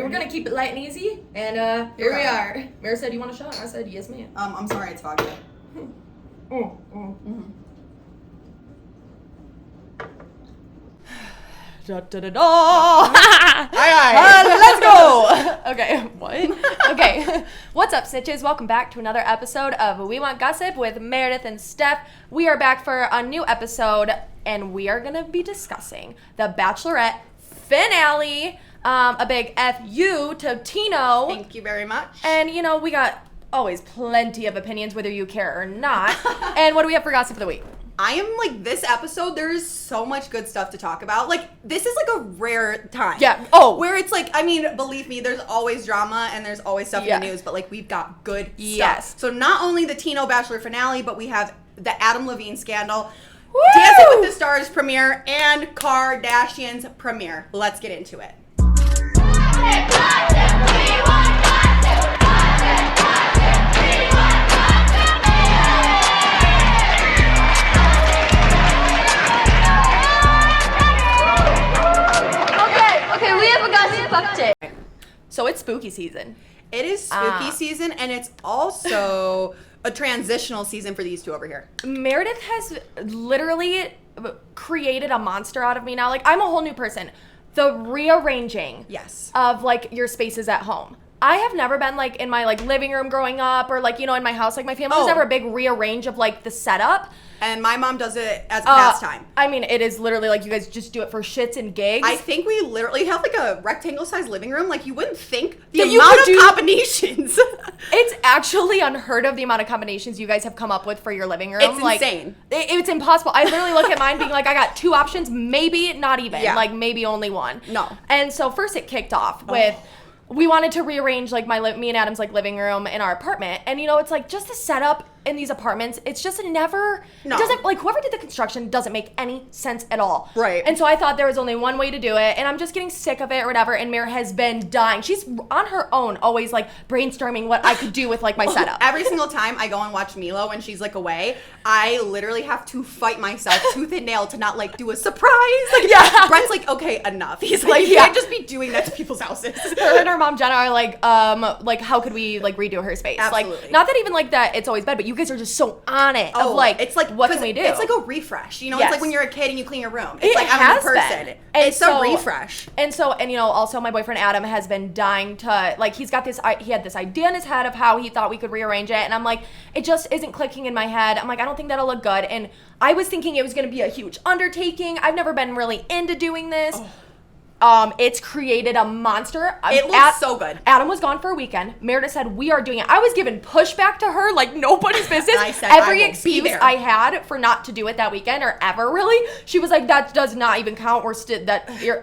We were going to keep it light and easy, and here we are. Mary said, you want a shot? I said, yes, ma'am. I'm sorry, it's vodka. Da, da, da, da. Let's go. Okay, what? Okay. What's up, snitches? Welcome back to another episode of We Want Gossip with Meredith and Steph. We are back for a new episode, and we are going to be discussing the Bachelorette finale. A big F-U to Tino. Thank you very much. And, you know, we got always plenty of opinions, whether you care or not. And what do we have for Gossip of the Week? I am like, this episode, there's so much good stuff to talk about. Like, this is like a rare time. Yeah. Oh. Where it's like, I mean, believe me, there's always drama and there's always stuff in the news, but like, we've got good stuff. Yes. So not only the Tino Bachelor finale, but we have the Adam Levine scandal, Woo! Dancing with the Stars premiere, and Kardashians premiere. Let's get into it. Okay, we have a gossip update. So it's spooky season. It is spooky season, and it's also a transitional season for these two over here. Meredith has literally created a monster out of me now. Like, I'm a whole new person. The rearranging of, like, your spaces at home. I have never been, like, in my, like, living room growing up or, like, you know, in my house. Like, my family was never a big rearrange of, like, the setup. And my mom does it as a pastime. I mean, it is literally, like, you guys just do it for shits and gigs. I think we literally have, like, a rectangle-sized living room. Like, you wouldn't think the amount of combinations. It's actually unheard of the amount of combinations you guys have come up with for your living room. It's like, insane. It's impossible. I literally look at mine being like, I got two options, maybe not even. Yeah. Like, maybe only one. No. And so first it kicked off with... We wanted to rearrange, like, me and Adam's, like, living room in our apartment. And, you know, it's, like, just the setup in these apartments, it's just never... No. It doesn't... Like, whoever did the construction doesn't make any sense at all. Right. And so I thought there was only one way to do it. And I'm just getting sick of it or whatever. And Mare has been dying. She's on her own, always, like, brainstorming what I could do with, like, my setup. Every single time I go and watch Milo when she's, like, away, I literally have to fight myself tooth and nail to not, like, do a surprise. Like, yeah. Brent's like, okay, enough. He's like, you can't just be doing that to people's houses. Her and her mom, Jenna, are like, how could we, like, redo her space? Absolutely. Like, not that even, like, that it's always bad, but you guys are just so on it of, like, it's like, what can we do? It's like a refresh. You know, Yes. it's like when you're a kid and you clean your room. It's like, I'm a has new person. been. It's a refresh. And you know, also my boyfriend Adam has been dying to, like, he had this idea in his head of how he thought we could rearrange it, and I'm like, it just isn't clicking in my head. I'm like, I don't think that'll look good, and I was thinking it was going to be a huge undertaking. I've never been really into doing this. It's created a monster. It looks so good. Adam was gone for a weekend. Meredith said, we are doing it. I was giving pushback to her like nobody's business. I said, every I will excuse be there. I had for not to do it that weekend or ever really, she was like, that does not even count.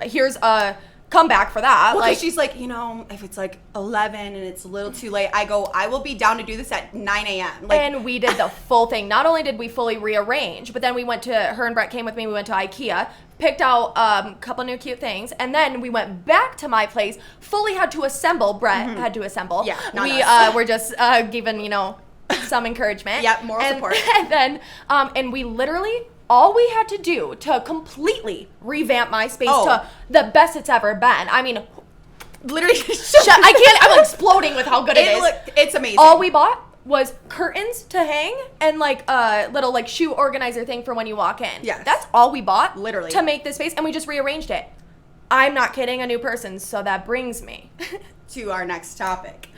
Here's a comeback for that. Well, like, she's like, you know, if it's like 11 and it's a little too late, I will be down to do this at 9 a.m. Like, and we did the full thing. Not only did we fully rearrange, but then we went to, her and Brett came with me, we went to IKEA, picked out a couple new cute things, and then we went back to my place, fully had to assemble. Brett had to assemble. Yeah, we were just given, you know, some encouragement. Yeah, moral support. And then, and we literally, all we had to do to completely revamp my space to the best it's ever been. I mean, literally, I'm exploding with how good it is. It's amazing. All we bought was curtains to hang and like a little like shoe organizer thing for when you walk in. Yes. That's all we bought. Literally. To make this space, and we just rearranged it. I'm not kidding, a new person, so that brings me to our next topic.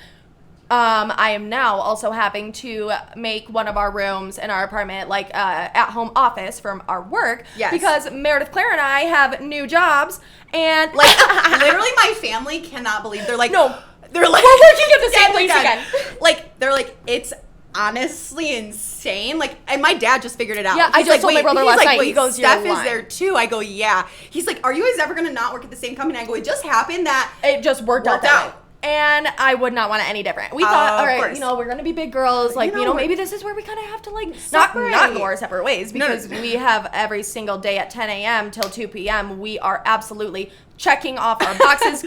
I am now also having to make one of our rooms in our apartment like at-home office from our work. Yes. Because Meredith, Claire, and I have new jobs, and like literally my family cannot believe. They're like, no. They're like, we're working at the same place again. Like, they're like, it's honestly insane. Like, and my dad just figured it out. Yeah, I just told my brother last night. He goes, Steph is there too. I go, yeah. He's like, are you guys ever gonna not work at the same company? I go, it just happened that it just worked out that way. And I would not want it any different. We thought, all right, you know, we're going to be big girls. Like, you know, maybe this is where we kind of have to, like, not go our separate ways. Because we have every single day at 10 a.m. till 2 p.m. We are absolutely checking off our boxes.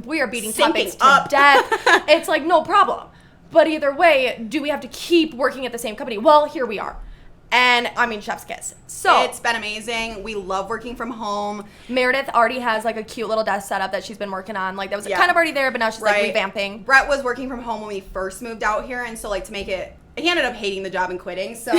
We are beating topics to death. It's like, no problem. But either way, do we have to keep working at the same company? Well, here we are. And I mean, chef's kiss. So it's been amazing. We love working from home. Meredith already has like a cute little desk setup that she's been working on. Like that was kind of already there, but now she's like revamping. Brett was working from home when we first moved out here, and so like to make it, he ended up hating the job and quitting. So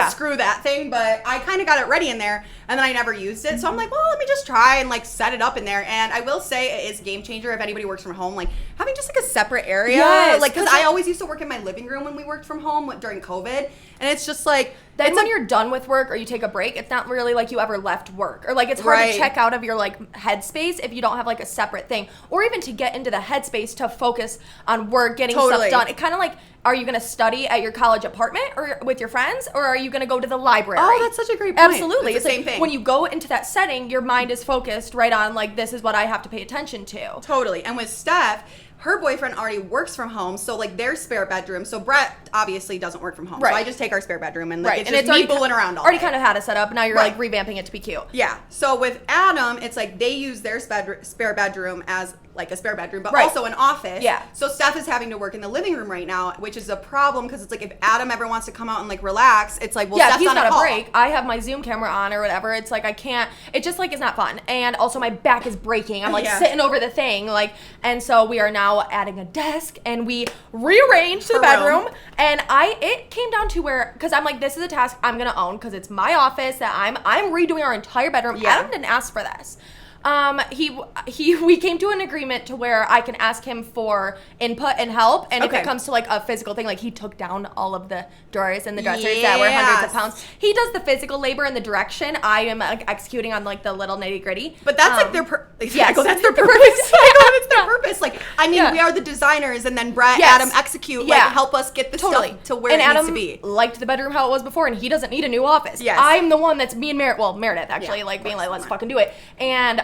screw that thing. But I kind of got it ready in there, and then I never used it. So I'm like, well, let me just try and like set it up in there. And I will say it is a game changer if anybody works from home. Like having just like a separate area. Yes, like because I always used to work in my living room when we worked from home during COVID, and it's just like. Then when you're done with work or you take a break, it's not really like you ever left work. Or like it's hard to check out of your like headspace if you don't have like a separate thing. Or even to get into the headspace to focus on work, getting stuff done. It kind of like, are you going to study at your college apartment or with your friends? Or are you going to go to the library? Oh, that's such a great point. Absolutely. It's the same thing. When you go into that setting, your mind is focused right on like, this is what I have to pay attention to. Totally. And with Steph, her boyfriend already works from home, so like their spare bedroom. So Brett obviously doesn't work from home, so I just take our spare bedroom and like it's just me fooling around all day. Already kind of had it set up. Now you're like revamping it to be cute. Yeah. So with Adam, it's like they use their spare bedroom as like a spare bedroom, but also an office. Yeah. So Steph is having to work in the living room right now, which is a problem because it's like if Adam ever wants to come out and like relax, it's like, well, Steph's he's on got a call. break. I have my Zoom camera on or whatever. It's like I can't. It just like is not fun. And also my back is breaking. I'm like sitting over the thing, like, and so we are now adding a desk and we rearranged the bedroom. And it came down to where because I'm like, this is a task I'm gonna own because it's my office that I'm redoing our entire bedroom. Adam didn't ask for this. We came to an agreement to where I can ask him for input and help, and if it comes to like a physical thing, like he took down all of the drawers and the dressers that were hundreds of pounds. He does the physical labor and the direction. I am like, executing on like the little nitty gritty. But that's like their that's their purpose. It's their purpose. Like I mean, we are the designers, and then Brett, Adam execute, like help us get the stuff to where it needs to be. Liked the bedroom how it was before, and he doesn't need a new office. I'm the one that's me and Meredith actually like being like, let's fucking do it. And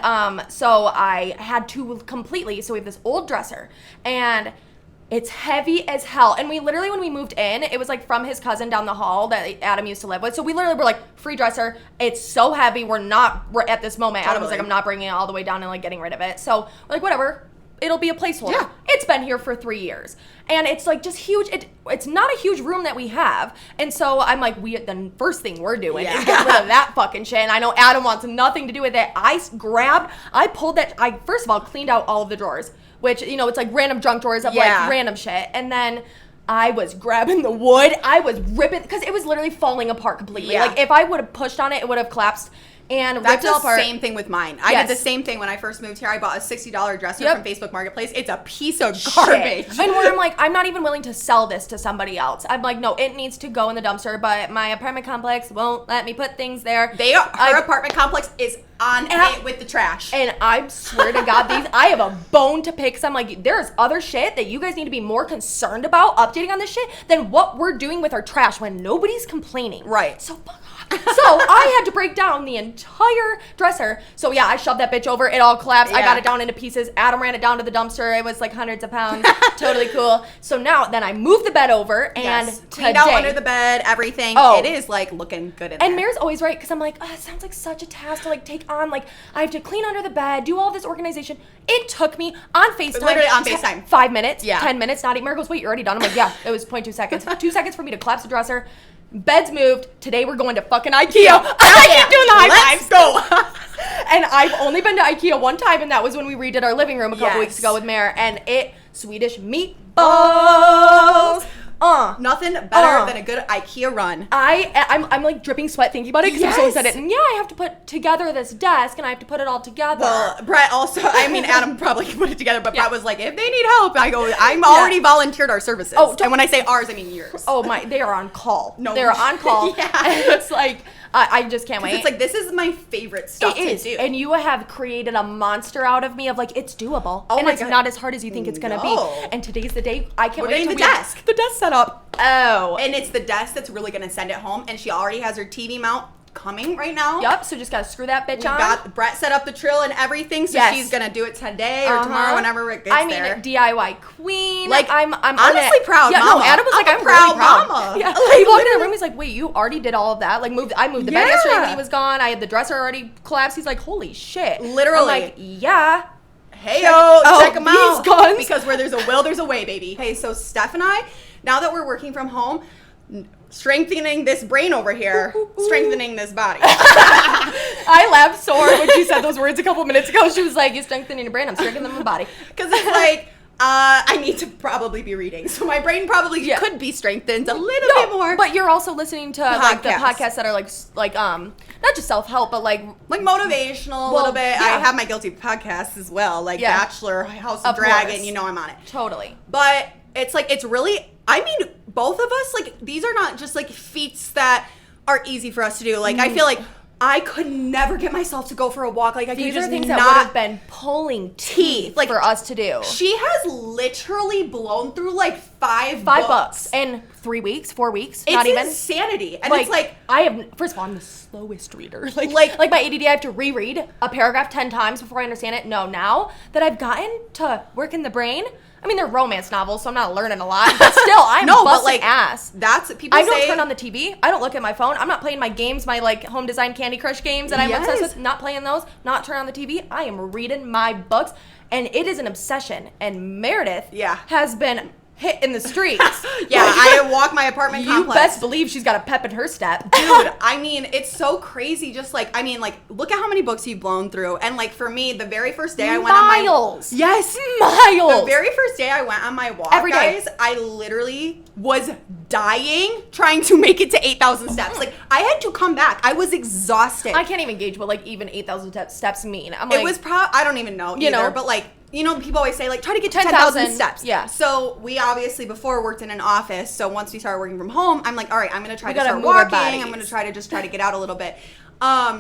so I had to completely, so we have this old dresser and it's heavy as hell. And we literally, when we moved in, it was like from his cousin down the hall that Adam used to live with. So we literally were like, free dresser. It's so heavy. We're at this moment. Adam was like, I'm not bringing it all the way down and like getting rid of it. So we're like, whatever. It'll be a placeholder. Yeah. It's been here for 3 years. And it's like just huge. It's not a huge room that we have. And so I'm like, the first thing we're doing is get rid of that fucking shit. And I know Adam wants nothing to do with it. I first of all cleaned out all of the drawers, which, you know, it's like random junk drawers of like random shit. And then I was grabbing the wood. I was ripping, because it was literally falling apart completely. Yeah. Like if I would have pushed on it, it would have collapsed. And that's the same thing with mine. I did the same thing when I first moved here. I bought a $60 dresser from Facebook Marketplace. It's a piece of garbage. And where I'm like, I'm not even willing to sell this to somebody else. I'm like, no, it needs to go in the dumpster, but my apartment complex won't let me put things there. Her apartment complex is on it with the trash. And I swear to God, I have a bone to pick. So I'm like, there's other shit that you guys need to be more concerned about updating on this shit than what we're doing with our trash when nobody's complaining. Right. So fuck. So I had to break down the entire dresser. So yeah, I shoved that bitch over. It all collapsed. I got it down into pieces. Adam ran it down to the dumpster. It was like hundreds of pounds. Totally cool. So then I moved the bed over and cleaned out under the bed, everything. It is like looking good in there. And Mare's always right because I'm like, it sounds like such a task to like take on. Like I have to clean under the bed, do all this organization. It took me on FaceTime. Literally on FaceTime. 5 minutes, 10 minutes, not even. Mare goes, wait, you're already done? I'm like, yeah, it was 0.2 seconds. 2 seconds for me to collapse the dresser. Bed's moved. Today we're going to fucking IKEA. I keep doing the high fives. Go. And I've only been to IKEA one time, and that was when we redid our living room a couple weeks ago with Mare. And Swedish meatballs. Nothing better than a good IKEA run. I'm like dripping sweat thinking about it because I'm so excited. And I have to put together this desk and I have to put it all together. Well, Brett also, Adam probably put it together, but Brett was like, if they need help, I go, I'm already volunteered our services. And when I say ours, I mean yours. Oh my, they are on call. No, they're on call. And it's like, I just can't wait. It's like, this is my favorite stuff to do. And you have created a monster out of me of like, it's doable. And it's not as hard as you think it's going to be. And today's the day. I can't wait. The desk set up. And it's the desk that's really going to send it home. And she already has her TV mount coming right now. Yep, so just got to screw that bitch on. Brett set up the trill and everything, so she's going to do it today or tomorrow whenever it gets there. DIY queen. Like, I'm honestly proud mama. No, Adam was like, I'm proud really proud. Mama. Yeah. Like, he walked in the room, he's like, wait, you already did all of that? Like, I moved the bed yesterday when he was gone. I had the dresser already collapsed. He's like, holy shit. Literally. I'm like, yeah. Check them out. These guns. Because where there's a will, there's a way, baby. Hey, so Steph and I, now that we're working from home, strengthening this brain over here, strengthening this body. I laughed so hard when she said those words a couple minutes ago. She was like, you're strengthening your brain, I'm strengthening my body. Because it's like, I need to probably be reading. So my brain probably could be strengthened a little bit more. But you're also listening to like the podcasts that are like not just self-help, but like motivational a little bit. I have my guilty podcasts as well, like Bachelor, House of Dragon, you know I'm on it. Totally. But it's like, it's really, I mean, both of us, like, these are not just like feats that are easy for us to do. Like, I feel like I could never get myself to go for a walk. Like, these are things that would have been pulling teeth like, for us to do. She has literally blown through like five books in 3 weeks, 4 weeks. It's not even insanity. And it's like, I have, first of all, I'm the slowest reader. Like my ADD, I have to reread a paragraph 10 times before I understand it. No, now that I've gotten to work in the brain, I mean, they're romance novels, so I'm not learning a lot. But still, I'm busting ass. That's what people say. I don't turn on the TV. I don't look at my phone. I'm not playing my games, my like home design Candy Crush games that I'm obsessed with. Not playing those. Not turn on the TV. I am reading my books, and it is an obsession. And Meredith has been hit in the streets. I walk my apartment complex. You best believe she's got a pep in her step. Dude, I mean, it's so crazy. Just like, I mean, like, look at how many books you've blown through. And like, for me, the very first day I went on my... Miles. Yes. Miles. The very first day I went on my walk, every day. Guys, I literally was dying trying to make it to 8,000 steps. Like, I had to come back. I was exhausted. I can't even gauge what like even 8,000 steps mean. I'm like... It was I don't even know either, know, but like... You know, people always say, like, try to get to 10,000 steps. Yeah. So, we obviously before worked in an office. So, once we started working from home, I'm like, all right, I'm going to try to start walking. I'm going to try to get out a little bit.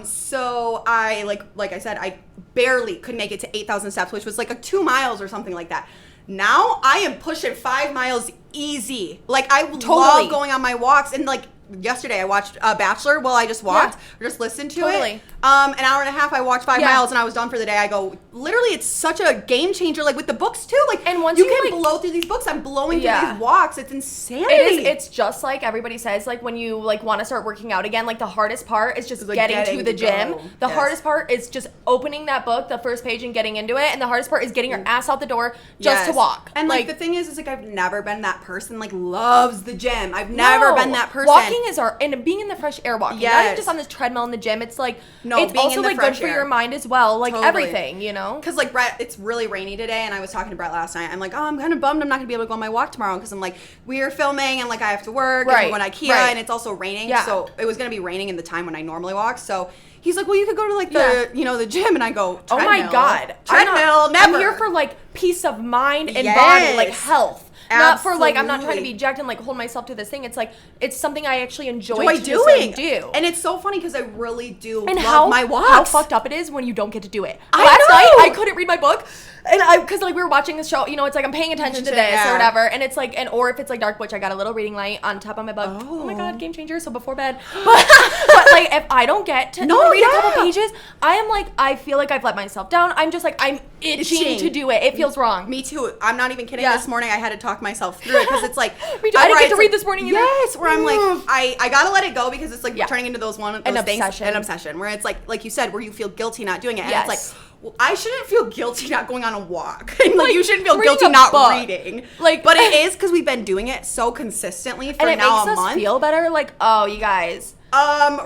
So, I, like I said, I barely could make it to 8,000 steps, which was like a 2 miles or something like that. Now, I am pushing 5 miles easy. Like, I love going on my walks. And, like, yesterday I watched Bachelor while I just walked or just listened to it. An hour and a half I walked 5 miles and I was done for the day. I go, literally, it's such a game changer, like with the books too. Like, and once you can like, blow through these books, I'm blowing through these walks. It's insanity. It's just like everybody says, like when you like want to start working out again, like the hardest part is just like getting to the gym. The hardest part is just opening that book, the first page, and getting into it. And the hardest part is getting your ass out the door just to walk. And like the thing is like I've never been that person like loves the gym. I've never been that person. Walking is and being in the fresh air walking. Not even just on this treadmill in the gym. It's like it's also like good for your mind as well. Like everything, you know? Because like Brett, it's really rainy today, and I was talking to Brett last night. I'm like, oh, I'm kind of bummed I'm not gonna be able to go on my walk tomorrow because I'm like, we're filming and like I have to work and we're going to IKEA and it's also raining. So it was gonna be raining in the time when I normally walk. So he's like, well, you could go to like the the gym, and I go, treadmill. Oh my god, treadmill, never. I'm here for like peace of mind and body, like health. Absolutely. Not for like I'm not trying to be jacked and like hold myself to this thing. It's like it's something I actually enjoy doing. And it's so funny because I really do love my walks. How fucked up it is when you don't get to do it. Last night I couldn't read my book. And because like we were watching this show, you know, it's like I'm paying attention to this or whatever, and it's like, or if it's like dark, which I got a little reading light on top of my book. Oh my god, game changer! So before bed, but like if I don't get to read a couple pages, I am like I feel like I've let myself down. I'm just like I'm itching to do it. It feels wrong. Me too. I'm not even kidding. This morning I had to talk myself through it because it's like me too. I didn't get to read this morning either. Yes, where I'm like I gotta let it go because it's like turning into those things, an obsession where it's like you said, where you feel guilty not doing it, and it's like. Well, I shouldn't feel guilty not going on a walk. Like you shouldn't feel guilty not reading. Like, but it is because we've been doing it so consistently for now a month. And it makes us feel better. Like, oh, you guys.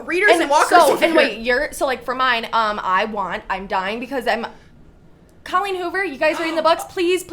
Readers and walkers. So like for mine, I'm dying because I'm. Colleen Hoover, you guys reading the books? Please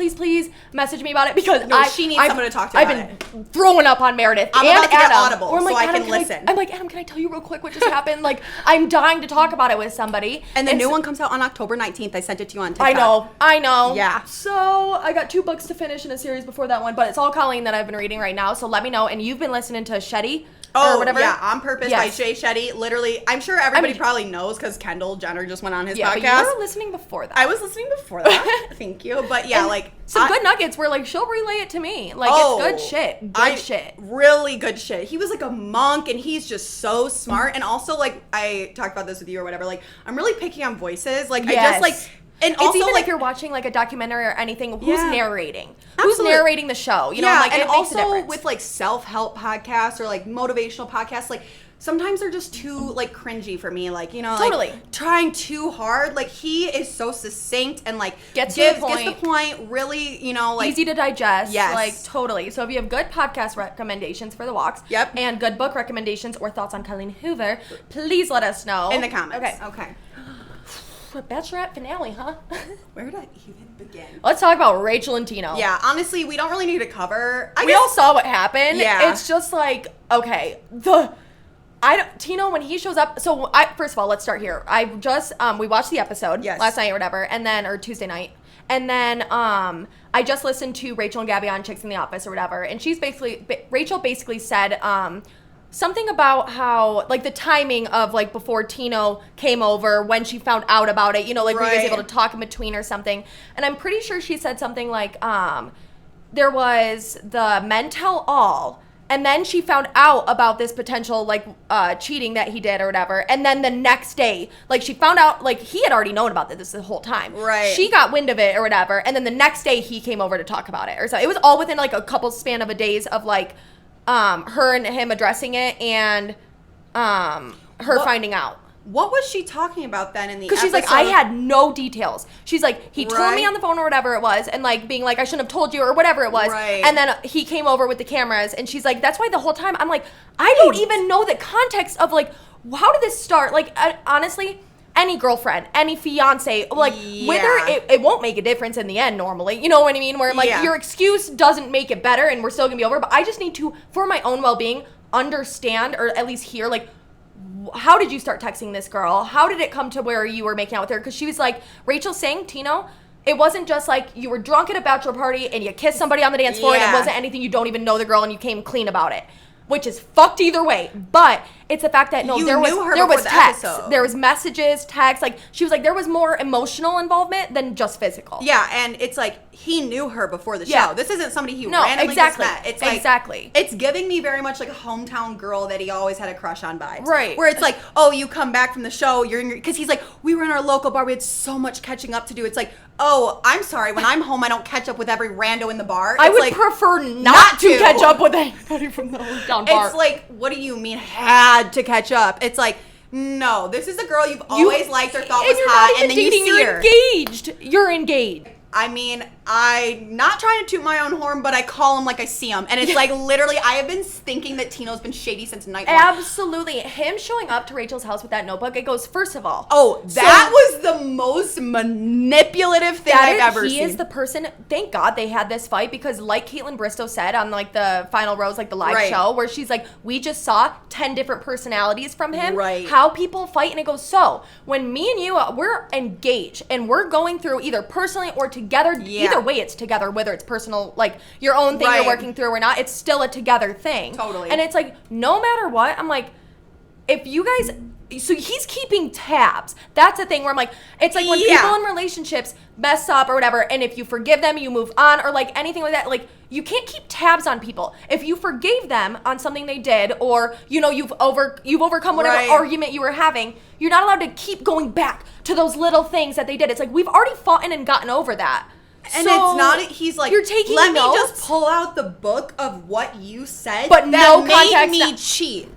message me about it because she needs someone to talk to. I've been throwing up on Meredith I'm and about to Adam. Get Audible or I'm like, so I Adam, can listen. I'm like, Adam, can I tell you real quick what just happened? Like, I'm dying to talk about it with somebody. And the new one comes out on October 19th. I sent it to you on TikTok. I know. Yeah. So I got 2 books to finish in a series before that one, but it's all Colleen that I've been reading right now. So let me know. And you've been listening to Shetty. Or whatever. Yeah, On Purpose by Shay Shetty. Literally, I'm sure everybody probably knows because Kendall Jenner just went on his podcast. But you were listening before that. I was listening before that. Thank you. But yeah, like some good nuggets where like she'll relay it to me. Like it's good shit. Good shit. Really good shit. He was like a monk and he's just so smart. And also like I talked about this with you or whatever. Like I'm really picky on voices. Like I just like. And it's also, even like, if you're watching like a documentary or anything, who's narrating? Who's narrating the show? You know, like and it makes a also difference. with like self-help podcasts or like motivational podcasts, like sometimes they're just too, like, cringy for me. Like, you know, totally. like, trying too hard. Like, he is so succinct and, like, gets the point, really, you know, like. Easy to digest. Yes. Like, totally. So if you have good podcast recommendations for the walks. Yep. And good book recommendations or thoughts on Colleen Hoover, please let us know. In the comments. Okay. Bachelorette finale, huh? Where did I even begin? Let's talk about Rachel and Tino. Yeah, honestly, we don't really need to cover. We all saw what happened. Yeah. It's just like, okay, Tino, when he shows up, so first of all, let's start here. I just, we watched the episode last night or whatever, and then, or Tuesday night, and then, I just listened to Rachel and Gabby on Chicks in the Office or whatever, and Rachel basically said, something about how, like, the timing of, like, before Tino came over, when she found out about it, you know, like, were you guys able to talk in between or something? And I'm pretty sure she said something like, there was the men tell all, and then she found out about this potential, like, cheating that he did or whatever, and then the next day, like, she found out, like, he had already known about this the whole time. Right. She got wind of it or whatever, and then the next day he came over to talk about it or so. It was all within, like, a couple span of a days of, like, her and him addressing it and her finding out. What was she talking about then in the episode? Because she's like, I had no details. She's like, he told me on the phone or whatever it was, and like being like, I shouldn't have told you or whatever it was. Right. And then he came over with the cameras, and she's like, that's why the whole time I'm like, I don't even know the context of like, how did this start? Like, honestly, any girlfriend, any fiance, like, whether it won't make a difference in the end normally. You know what I mean? Where, like, your excuse doesn't make it better and we're still going to be over. But I just need to, for my own well-being, understand or at least hear, like, how did you start texting this girl? How did it come to where you were making out with her? Because she was like, Rachel's saying, Tino, it wasn't just like you were drunk at a bachelor party and you kissed somebody on the dance floor and it wasn't anything, you don't even know the girl and you came clean about it. Which is fucked either way. But it's the fact that, no, there was text. There was messages, text. Like, she was like, there was more emotional involvement than just physical. Yeah, and it's like, he knew her before the show. This isn't somebody he randomly just met. It's like, it's giving me very much like a hometown girl that he always had a crush on vibes. Right. Where it's like, oh, you come back from the show, because he's like, we were in our local bar, we had so much catching up to do. It's like, oh, I'm sorry, when I'm home, I don't catch up with every rando in the bar. I would prefer not to catch up with anybody from the hometown bar. It's like, what do you mean had to catch up? It's like, no, this is a girl you've always liked or thought was hot, and then you see her. You're engaged. I mean, I'm not trying to toot my own horn, but I call him like I see him. And it's like, literally, I have been thinking that Tino's been shady since night one. Absolutely. Him showing up to Rachel's house with that notebook, it goes, first of all. Oh, that was the most manipulative thing I've ever seen. He is the person, thank God they had this fight, because like Caitlin Bristow said on like the Final Rose, like the live show, where she's like, we just saw 10 different personalities from him. Right. How people fight, and it goes, so when me and you, we're engaged, and we're going through either personally or together, either way it's together, whether it's personal, like your own thing you're working through or not, it's still a together thing. Totally. And it's like, no matter what, I'm like, if you guys, so he's keeping tabs. That's the thing where I'm like, it's like when people in relationships mess up or whatever, and if you forgive them, you move on, or like anything like that, like you can't keep tabs on people. If you forgave them on something they did, or you know you've overcome whatever argument you were having, you're not allowed to keep going back to those little things that they did. It's like, we've already fought and gotten over that. And so it's not, he's like, you're taking let notes? me just pull out the book of what you said but that no made context me cheat.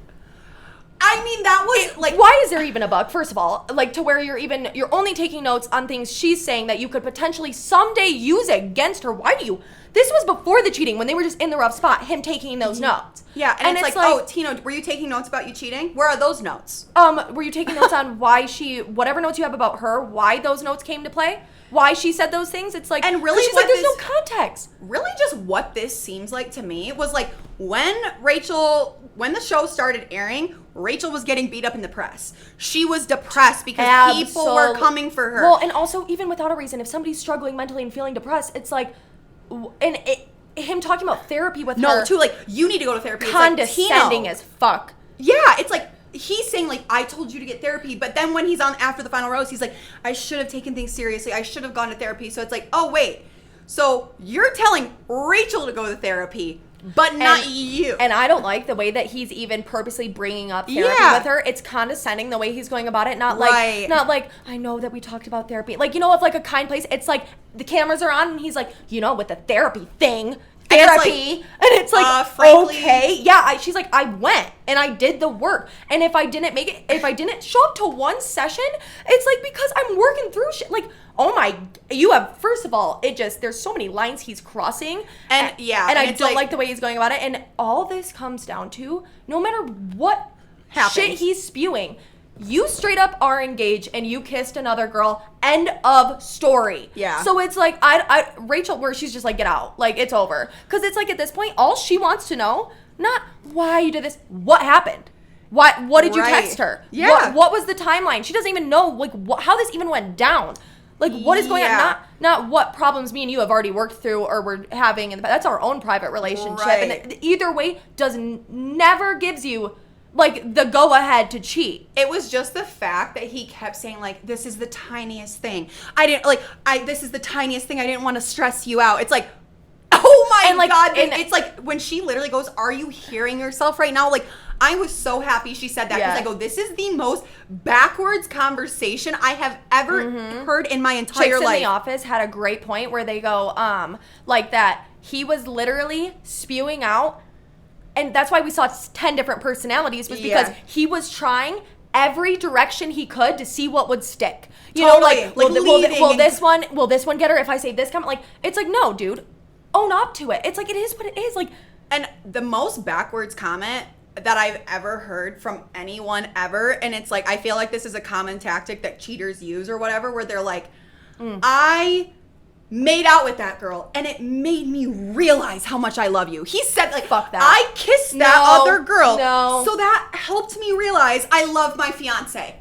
I mean, that was like, why is there even a book, first of all, like to where you're only taking notes on things she's saying that you could potentially someday use against her? Why do you? This was before the cheating, when they were just in the rough spot, him taking those notes. Yeah, and it's like, oh, Tino, were you taking notes about you cheating? Where are those notes? Were you taking notes on why whatever notes you have about her, why those notes came to play? Why she said those things? It's like, and really, she's like, there's no context. Really, just what this seems like to me was like when the show started airing, Rachel was getting beat up in the press. She was depressed because people were coming for her. Well, and also, even without a reason, if somebody's struggling mentally and feeling depressed, it's like, him talking about therapy with her. No, too, like, you need to go to therapy. Condescending as fuck. Yeah, it's like, he's saying, like, I told you to get therapy, but then when he's on after the Final Rose, he's like, I should have taken things seriously. I should have gone to therapy. So it's like, oh, wait. So you're telling Rachel to go to therapy, but not you. And I don't like the way that he's even purposely bringing up therapy with her. It's condescending the way he's going about it. Not like, I know that we talked about therapy. Like, you know, of like a kind place. It's like the cameras are on and he's like, you know, with the therapy thing, therapy. And it's like, frankly, okay. Yeah, she's like, I went and I did the work. And if I didn't make it, if I didn't show up to one session, it's like because I'm working through shit. Like, oh my, you have, first of all, there's so many lines he's crossing. And I don't like the way he's going about it. And all this comes down to, no matter what shit he's spewing, you straight up are engaged and you kissed another girl. End of story. Yeah. So it's like, Rachel, where she's just like, get out. Like, it's over. Because it's like, at this point, all she wants to know, not why you did this, what happened? What did you text her? Yeah. What was the timeline? She doesn't even know, like, how this even went down. Like, what is going on? Not what problems me and you have already worked through or we're having. That's our own private relationship. Right. And either way, never gives you, like, the go-ahead to cheat. It was just the fact that he kept saying, like, this is the tiniest thing. This is the tiniest thing. I didn't want to stress you out. It's like, oh my God. And it's like, when she literally goes, are you hearing yourself right now? Like, I was so happy she said that because I go, this is the most backwards conversation I have ever heard in my entire life. Chicks in the Office had a great point where they go, like that he was literally spewing out. And that's why we saw 10 different personalities, was because he was trying every direction he could to see what would stick. You know, like will this one get her if I say this comment? Like, it's like, no, dude, own up to it. It's like, it is what it is. Like, and the most backwards comment that I've ever heard from anyone ever, and it's like, I feel like this is a common tactic that cheaters use or whatever, where they're like, I made out with that girl and it made me realize how much I love you. He said, like, fuck that. I kissed that other girl. No. So that helped me realize I love my fiance.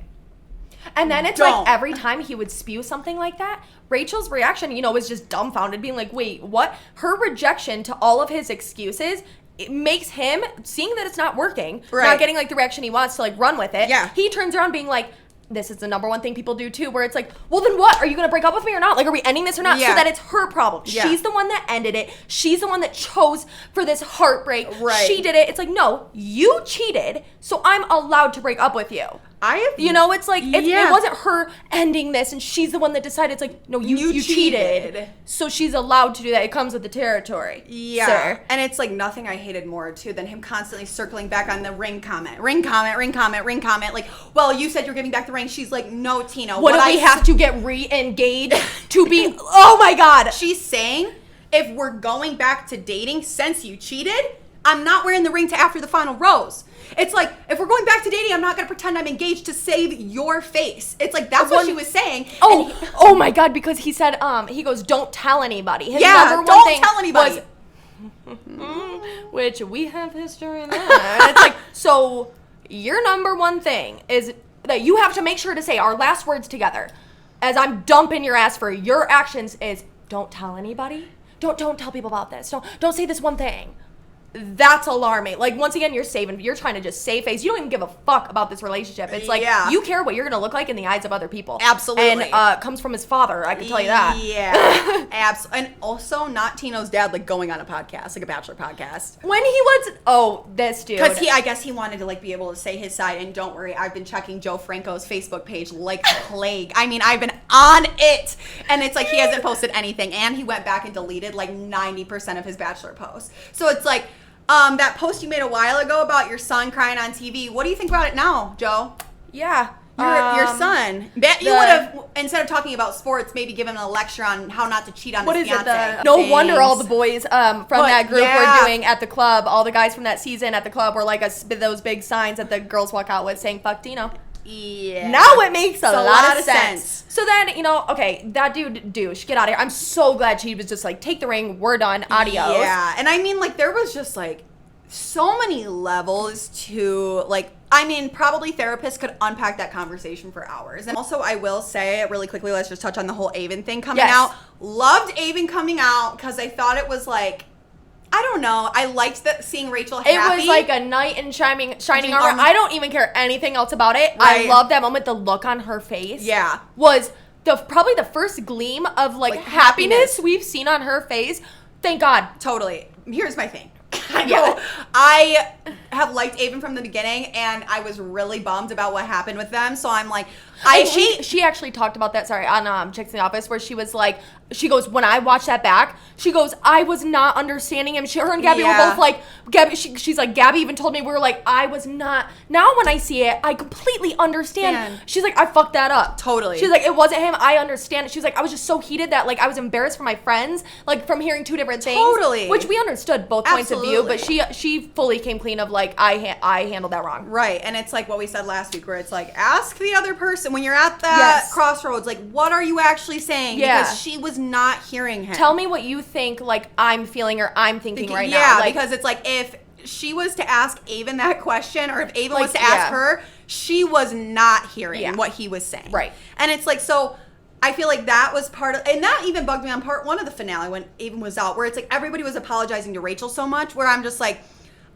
And then it's like every time he would spew something like that, Rachel's reaction, was just dumbfounded, being like, wait, what? Her rejection to all of his excuses, it makes him, seeing that it's not working, not getting like the reaction he wants to like run with it. Yeah. He turns around being like, this is the number one thing people do too, where it's like, well, then what? Are you going to break up with me or not? Like, are we ending this or not? Yeah. So that it's her problem. Yeah. She's the one that ended it. She's the one that chose for this heartbreak. Right. She did it. It's like, no, you cheated, so I'm allowed to break up with you. It's like, it wasn't her ending this and she's the one that decided. It's like, no, you cheated. So she's allowed to do that. It comes with the territory. Yeah. Sir. And it's like nothing I hated more too than him constantly circling back on the ring comment. Ring comment. Like, well, you said you're giving back the ring. She's like, no, Tina. What do we have to get re-engaged to be? Oh my God. She's saying, if we're going back to dating since you cheated, I'm not wearing the ring to after the final rose. It's like, if we're going back to dating, I'm not going to pretend I'm engaged to save your face. It's like, that's what she was saying. Oh my God, because he said, he goes, don't tell anybody. His number one thing tell anybody. Which we have history in that. And it's like, so your number one thing is that you have to make sure to say our last words together as I'm dumping your ass for your actions is, don't tell anybody. Don't tell people about this. Don't say this one thing. That's alarming. Like, once again, you're trying to just save face. You don't even give a fuck about this relationship. It's like, you care what you're going to look like in the eyes of other people. Absolutely. And comes from his father, I can tell you that. Yeah. Absolutely. And also not Tino's dad, like, going on a podcast, like a Bachelor podcast. When he was, this dude. Because I guess he wanted to, like, be able to say his side. And don't worry, I've been checking Joe Franco's Facebook page like plague. I mean, I've been on it. And it's like, he hasn't posted anything. And he went back and deleted, like, 90% of his Bachelor posts. So it's like, that post you made a while ago about your son crying on TV. What do you think about it now, Joe? Yeah. Your son. Bet you would have, instead of talking about sports, maybe given him a lecture on how not to cheat on his fiance. No wonder all the boys from that group were doing at the club, all the guys from that season at the club were like those big signs that the girls walk out with saying, fuck Dino. Yeah. Now it makes a lot of sense. So then, that dude, douche, get out of here. I'm so glad she was just like, take the ring, we're done, adios. Yeah, and I mean, like, there was just, like, so many levels to, like, I mean, probably therapists could unpack that conversation for hours. And also, I will say, really quickly, let's just touch on the whole Avon thing coming out. Loved Avon coming out, because I thought it was, like, I don't know. I liked seeing Rachel happy. It was like a knight in shining armor. I don't even care anything else about it. Right. I love that moment. The look on her face was probably the first gleam of like happiness we've seen on her face. Thank God. Totally. Here's my thing. I have liked Avon from the beginning, and I was really bummed about what happened with them. So I'm like, She actually talked about that, on Chicks in the Office, where she was like, she goes, when I watched that back, she goes, I was not understanding him. Her and Gabby were both like, she's like, Gabby even told me, we were like, I was not, now when I see it, I completely understand. Man. She's like, I fucked that up. Totally. She's like, it wasn't him, I understand it. She's like, I was just so heated that, like, I was embarrassed for my friends, like, from hearing two different things. Totally. Which we understood both points of view, but she fully came clean of, like, I handled that wrong. Right, and it's like what we said last week, where it's like, ask the other person, when you're at that crossroads, like, what are you actually saying? Yeah. Because she was not hearing him. Tell me what you think, like, I'm feeling or I'm thinking right now. Yeah, like, because it's like, if she was to ask Avon that question, or if Avon was to ask her, she was not hearing what he was saying. Right. And it's like, so I feel like that was part of, and that even bugged me on part one of the finale when Avon was out, where it's like everybody was apologizing to Rachel so much, where I'm just like,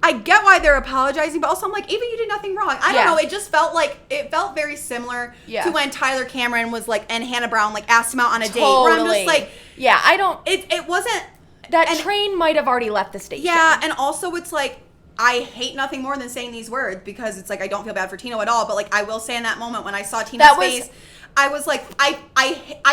I get why they're apologizing, but also I'm like, Avon, you did nothing wrong. I don't know. It just felt like, it felt very similar to when Tyler Cameron was like, and Hannah Brown like asked him out on a date. Where I'm just like, I don't. It wasn't. That train might have already left the station. Yeah, and also it's like, I hate nothing more than saying these words, because it's like, I don't feel bad for Tino at all, but like, I will say in that moment when I saw Tino's face, I was like, I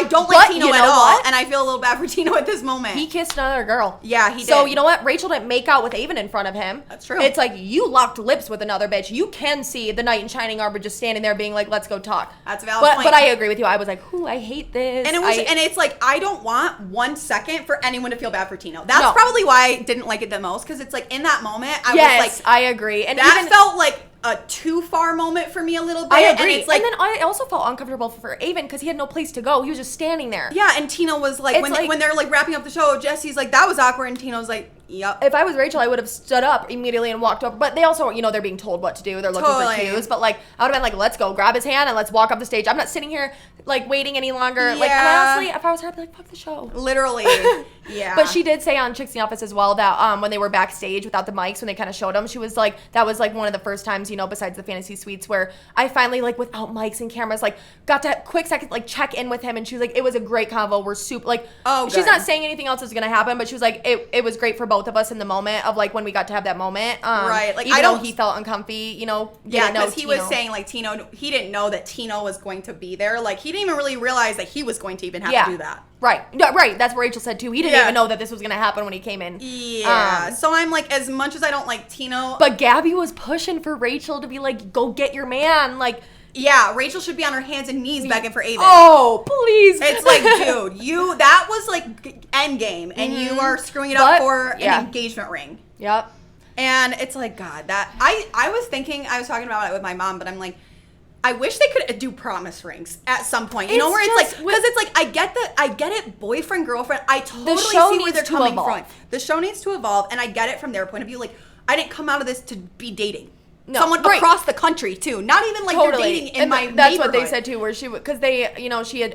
don't like Tino at all, and I feel a little bad for Tino at this moment. He kissed another girl. Yeah, he did. So, you know what? Rachel didn't make out with Avon in front of him. That's true. It's like, you locked lips with another bitch. You can see the knight in shining armor just standing there being like, let's go talk. That's a valid point. But I agree with you. I was like, I hate this. And it's like, I don't want 1 second for anyone to feel bad for Tino. That's probably why I didn't like it the most, because it's like, in that moment, I was like, I agree. And that felt like a too far moment for me a little bit. I agree. And, it's like, and then I also felt uncomfortable for Avon, because he had no place to go. He was just standing there. Yeah, and Tino was like, when they're like wrapping up the show, Jesse's like, that was awkward, and Tino's like, yep. If I was Rachel, I would have stood up immediately and walked over. But they also, they're being told what to do. They're looking for cues. But like, I would have been like, let's go, grab his hand and let's walk up the stage. I'm not sitting here like waiting any longer. Yeah. Like, and honestly, if I was her, I'd be like, fuck the show. Literally. Yeah. But she did say on Chicks in the Office as well that when they were backstage without the mics, when they kind of showed them, she was like, that was like one of the first times, besides the fantasy suites, where I finally, like, without mics and cameras, like, got to quick second, like, check in with him. And she was like, it was a great convo. We're super, like, she's not saying anything else is going to happen, but she was like, it was great for both of us in the moment of, like, when we got to have that moment. Right. Like, even though he felt uncomfy, yeah, because he was saying, like, Tino, he didn't know that Tino was going to be there. Like, he didn't even really realize that he was going to even have to do that. Right. No, right. That's what Rachel said, too. He didn't even know that this was going to happen when he came in. Yeah. So I'm like, as much as I don't like Tino. But Gabby was pushing for Rachel to be like, go get your man. Like, yeah, Rachel should be on her hands and knees begging for Avon. Oh, please. It's like, dude, that was like end game, and you are screwing it up for an engagement ring. Yep. And it's like, God, that I was thinking, I was talking about it with my mom, but I'm like, I wish they could do promise rings at some point. You know, where it's like, because it's like, I get it, boyfriend, girlfriend. I totally see where they're coming from. The show needs to evolve, and I get it from their point of view. Like, I didn't come out of this to be dating. No, someone across the country too, not even like they're dating in my neighborhood. That's what they said too, where because they,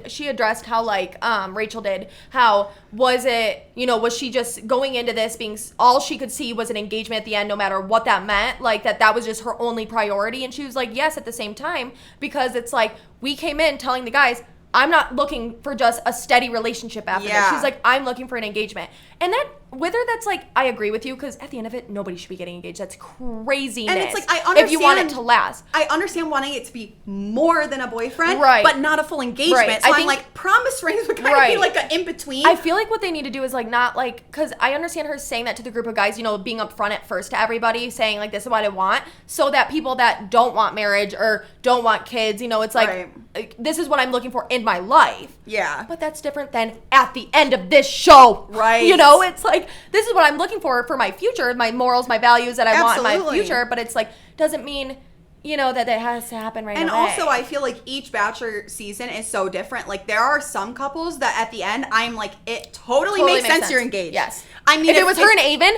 she addressed how like Rachel did, how was it, was she just going into this being all she could see was an engagement at the end, no matter what that meant, like that was just her only priority, and she was like, yes, at the same time, because it's like we came in telling the guys, I'm not looking for just a steady relationship after this. She's like, I'm looking for an engagement. And that, whether that's like, I agree with you, because at the end of it, nobody should be getting engaged. That's craziness. And it's like, I understand. If you want it to last. I understand wanting it to be more than a boyfriend, right, but not a full engagement. Right. So I'm like, promise rings would kind of be like an in-between. I feel like what they need to do is like, not like, because I understand her saying that to the group of guys, being upfront at first to everybody, saying like, this is what I want, so that people that don't want marriage or don't want kids, it's like, this is what I'm looking for in my life. Yeah. But that's different than at the end of this show. Right. It's like, this is what I'm looking for my future, my morals, my values that I want in my future. But it's like, doesn't mean, that it has to happen right away. And also, I feel like each Bachelor season is so different. Like, there are some couples that at the end, I'm like, it totally makes sense you're engaged. Yes. I mean, if it was her and Avon,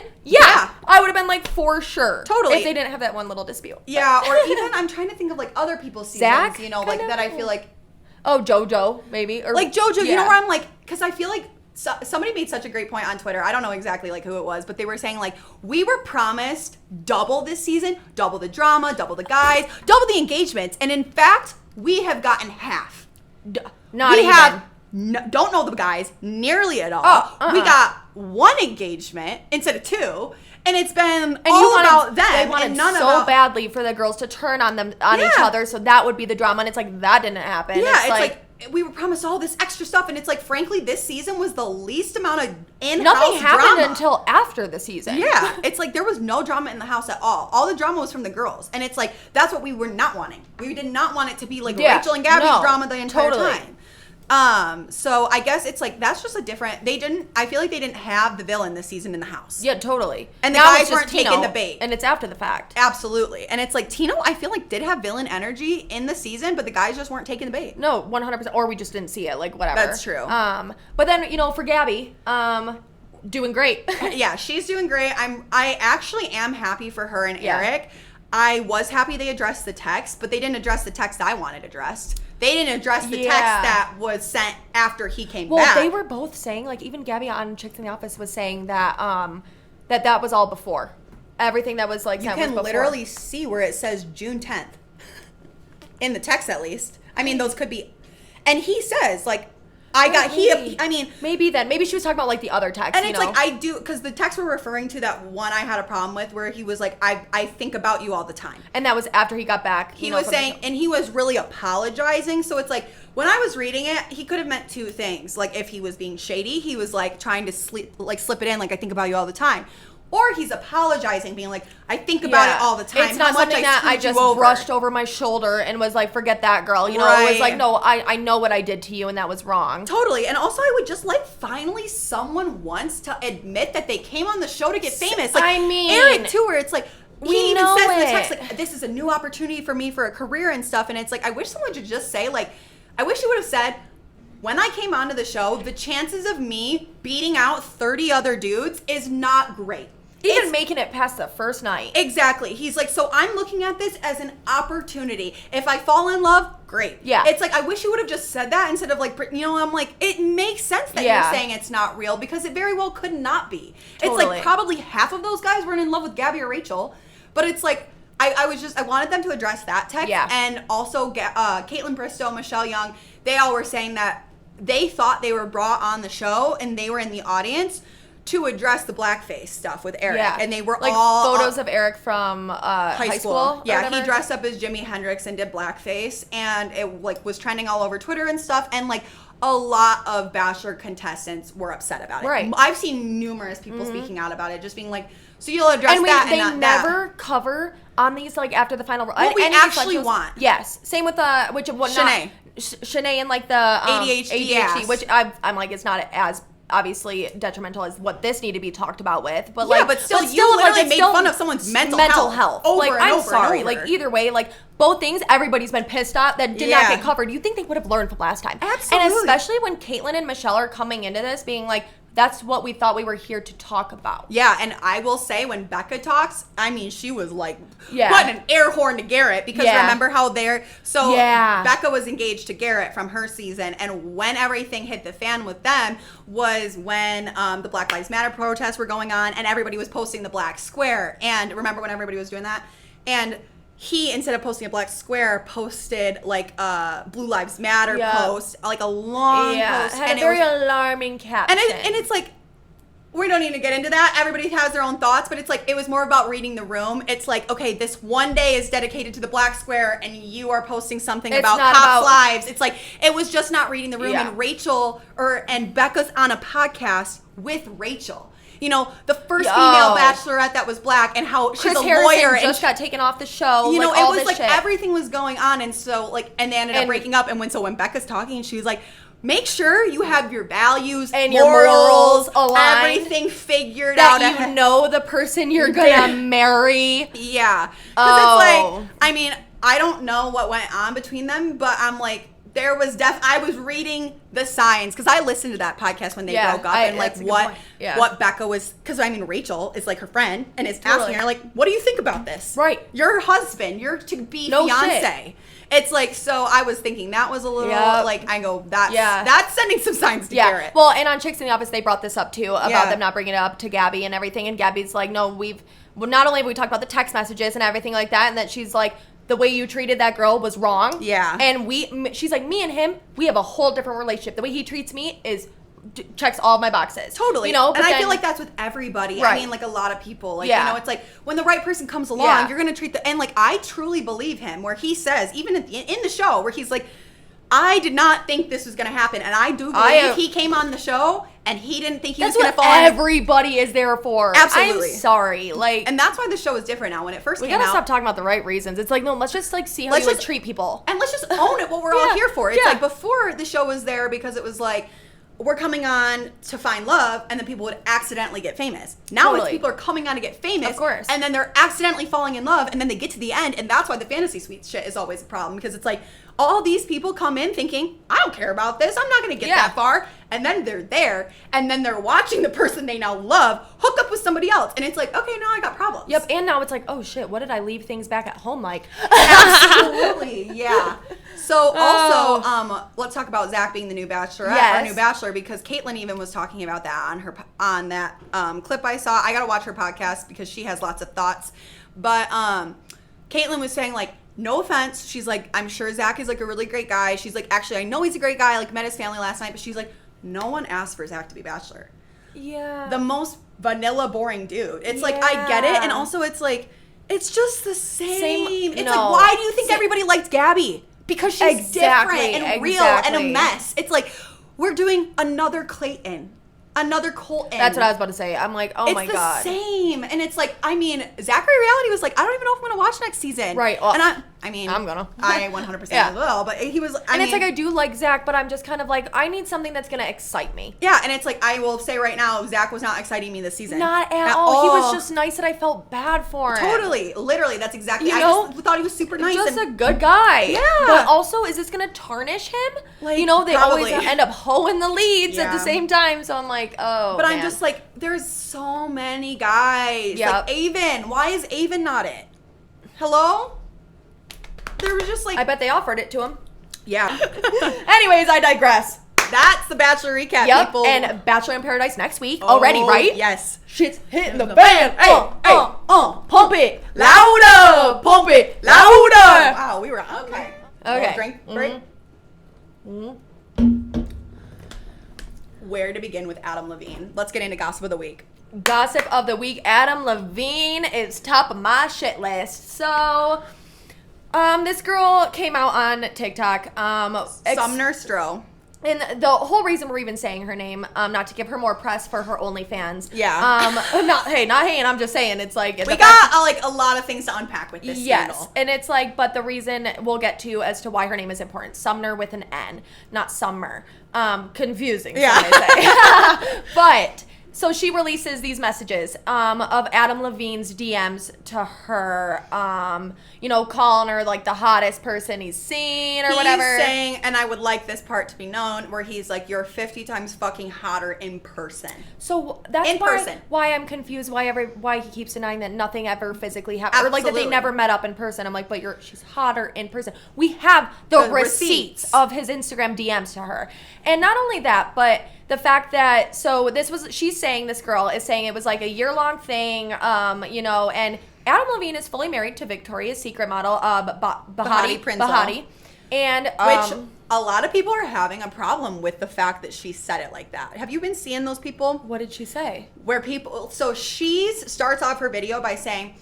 I would have been like, for sure. Totally. If they didn't have that one little dispute. Yeah, or even, I'm trying to think of like other people's seasons, Zach, like that I feel like. Oh, JoJo, maybe. Or like JoJo, where I'm like, because I feel like somebody made such a great point on Twitter. I don't know exactly like who it was, but they were saying like, we were promised double this season, double the drama, double the guys, double the engagements. And in fact, we have gotten half. Not even. don't know the guys nearly at all. We got one engagement instead of two. And it's been all about them. They wanted so badly for the girls to turn on each other, so that would be the drama. And it's like, that didn't happen. Yeah, it's like we were promised all this extra stuff, and it's like, frankly, this season was the least amount of in-house nothing happened drama. Until after the season. Yeah, it's like there was no drama in the house at all. All the drama was from the girls, and it's like that's what we were not wanting. We did not want it to be like Rachel and Gabby's drama the entire time. So I guess it's like that's just a different. I feel like they didn't have the villain this season in the house. Yeah, totally. And the guys weren't taking the bait. And it's after the fact. Absolutely. And it's like Tino, I feel like did have villain energy in the season, but the guys just weren't taking the bait. No, 100%. Or we just didn't see it. Like whatever. That's true. But then for Gabby, doing great. Yeah, she's doing great. I actually am happy for her and Eric. I was happy they addressed the text, but they didn't address the text I wanted addressed. They didn't address the text that was sent after he came back. Well, they were both saying, like, even Gabby on Chicks in the Office was saying that that was all before. Everything that was, like, sent was before. You can literally see where it says June 10th. In the text, at least. I mean, those could be... And he says, like, Maybe she was talking about, like, the other text, and it's like, I do... Because the text we're referring to, that one I had a problem with, where he was like, I think about you all the time. And that was after he got back. He was saying... And he was really apologizing, so it's like... When I was reading it, he could have meant two things. Like, if he was being shady, he was, like, trying to slip it in, like, I think about you all the time. Or he's apologizing, being like, I think about it all the time. It's not something that I just brushed over my shoulder and was like, forget that, girl. It was like, no, I know what I did to you and that was wrong. Totally. And also, I would just like finally someone wants to admit that they came on the show to get famous. Like, Eric, too, where it's like, he even says in the text, like, this is a new opportunity for me for a career and stuff. And it's like, I wish someone would just say, like, I wish he would have said, when I came onto the show, the chances of me beating out 30 other dudes is not great. Even making it past the first night. Exactly. He's like, so I'm looking at this as an opportunity. If I fall in love, great. Yeah. It's like, I wish you would have just said that instead of like, I'm like, it makes sense that you're saying it's not real because it very well could not be. Totally. It's like probably half of those guys weren't in love with Gabby or Rachel. But it's like, I wanted them to address that text. Yeah. And also Caitlin Bristow, Michelle Young, they all were saying that they thought they were brought on the show and they were in the audience to address the blackface stuff with Eric. Yeah. And they were like all... photos of Eric from high school. Yeah, he dressed up as Jimi Hendrix and did blackface. And it like was trending all over Twitter and stuff. And like a lot of Bachelor contestants were upset about it. Right. I've seen numerous people speaking out about it, just being like, so you'll address that and not that. And they never cover on these, like, after the final... What we actually want. Yes. Same with Shanae. Shanae and, like, the... ADHD, which I'm like, it's not as... obviously detrimental as what this need to be talked about with, but like, but still you literally made fun of someone's mental health over like, and I'm over sorry, and over. like either way, like both things, everybody's been pissed off that did not get covered. You think they would have learned from last time? Absolutely. And especially when Caitlin and Michelle are coming into this being like, that's what we thought we were here to talk about. Yeah, and I will say when Becca talks, I mean, she was like, putting an air horn to Garrett because remember how Becca was engaged to Garrett from her season, and when everything hit the fan with them was when the Black Lives Matter protests were going on and everybody was posting the black square. And remember when everybody was doing that? And he, instead of posting a black square, posted like a Blue Lives Matter post, like a long post. Had a very alarming caption. And it's like, we don't need to get into that. Everybody has their own thoughts, but it's like, it was more about reading the room. It's like, okay, this one day is dedicated to the black square and you are posting something about cops' lives. It's like, it was just not reading the room. Yeah. And Rachel, and Becca's on a podcast with Rachel. You know, the first female Bachelorette that was black, and how she's a lawyer and just got taken off the show. You know, like, it was like everything was going on, and so like, and they ended up breaking up. And when Becca's talking, she's like, make sure you have your values and your morals aligned, everything figured out. That you know the person you're gonna marry. Yeah, because it's like, I mean, I don't know what went on between them, but I'm like, there was I was reading the signs because I listened to that podcast when they broke up and like what Becca was, because I mean Rachel is like her friend and is asking her like, what do you think about this? Right, your husband, your to be fiance. It's like, so I was thinking that was a little like, I go, that's sending some signs to Garrett. Well, and on Chicks in the Office they brought this up too about them not bringing it up to Gabby and everything, and Gabby's like, no, not only have we talked about the text messages and everything like that, and that she's like, the way you treated that girl was wrong. Yeah. And she's like, me and him, we have a whole different relationship. The way he treats me checks all of my boxes. Totally. You know, and I feel like that's with everybody. Right. I mean, like a lot of people. Like, yeah. you know, it's like when the right person comes along, you're going to treat and like, I truly believe him where he says, even in the show where he's like, I did not think this was going to happen. And I do believe he came on the show and he didn't think he was going to fall. Everybody is there for. Absolutely. I'm sorry. Like, and that's why the show is different now. When it first came out. We gotta stop talking about the right reasons. It's like, no, let's just like see how you treat people. And let's just own it, what we're all here for. It's like before the show was there because it was like, we're coming on to find love, and then people would accidentally get famous. Now it's people are coming on to get famous, of course, and then they're accidentally falling in love, and then they get to the end, and that's why the fantasy suite shit is always a problem, because it's like, all these people come in thinking, I don't care about this, I'm not going to get that far, and then they're there, and then they're watching the person they now love hook up with somebody else, and it's like, okay, now I got problems. Yep, and now it's like, oh shit, what did I leave things back at home like? Absolutely, yeah. So also, let's talk about Zach being the new Bachelorette, or new Bachelor, because Caitlyn even was talking about that on that clip I saw. I got to watch her podcast because she has lots of thoughts, but Caitlyn was saying like, no offense. She's like, I'm sure Zach is like a really great guy. She's like, actually, I know he's a great guy. I like met his family last night, but she's like, no one asked for Zach to be Bachelor. Yeah. The most vanilla, boring dude. It's like, I get it. And also it's like, it's just the same. It's like, why do you think everybody liked Gabby? Because she's different and real and a mess. It's like, we're doing another Clayton. Another Colton. That's what I was about to say. I'm like, oh my God. It's the same. And it's like, I mean, Zachary Reality was like, I don't even know if I'm going to watch next season. Right. Well, and I'm going to. I 100% as well. But he was, it's like, I do like Zach, but I'm just kind of like, I need something that's going to excite me. Yeah. And it's like, I will say right now, Zach was not exciting me this season. Not at all. He was just nice that I felt bad for him. Totally. Literally. That's exactly. I just thought he was super nice. Just a good guy. Yeah. But also, is this going to tarnish him? Like, they always end up hoeing the leads at the same time. So I'm like, oh, but I'm just like, there's so many guys. Yep. Like Avon. Why is Avon not it? Hello? There was just like, I bet they offered it to him. Yeah. Anyways, I digress. That's the Bachelor recap, people. And Bachelor in Paradise next week already, right? Yes. Shit's hitting the fan. Hey, pump it louder. Pump it louder. Wow, we were okay. Okay. Drink break. Where to begin with Adam Levine? Let's get into gossip of the week. Gossip of the week. Adam Levine is top of my shit list. So, this girl came out on TikTok. Sumner Stroh. And the whole reason we're even saying her name, not to give her more press for her OnlyFans. Yeah. Not hating. I'm just saying it's like we got a lot of things to unpack with this scandal. And it's like, but the reason we'll get to as to why her name is important. Sumner with an N, not Summer. Confusing. Yeah. But. So she releases these messages of Adam Levine's DMs to her, calling her like the hottest person he's seen or whatever. He's saying, and I would like this part to be known, where he's like, you're 50 times fucking hotter in person. So that's why I'm confused why he keeps denying that nothing ever physically happened. Absolutely. Or like that they never met up in person. I'm like, but she's hotter in person. We have the receipts of his Instagram DMs to her. And not only that, but the fact that, this girl is saying it was like a year-long thing, and Adam Levine is fully married to Victoria's Secret model, Bahati. And, which a lot of people are having a problem with the fact that she said it like that. Have you been seeing those people? What did she say? So she starts off her video by saying,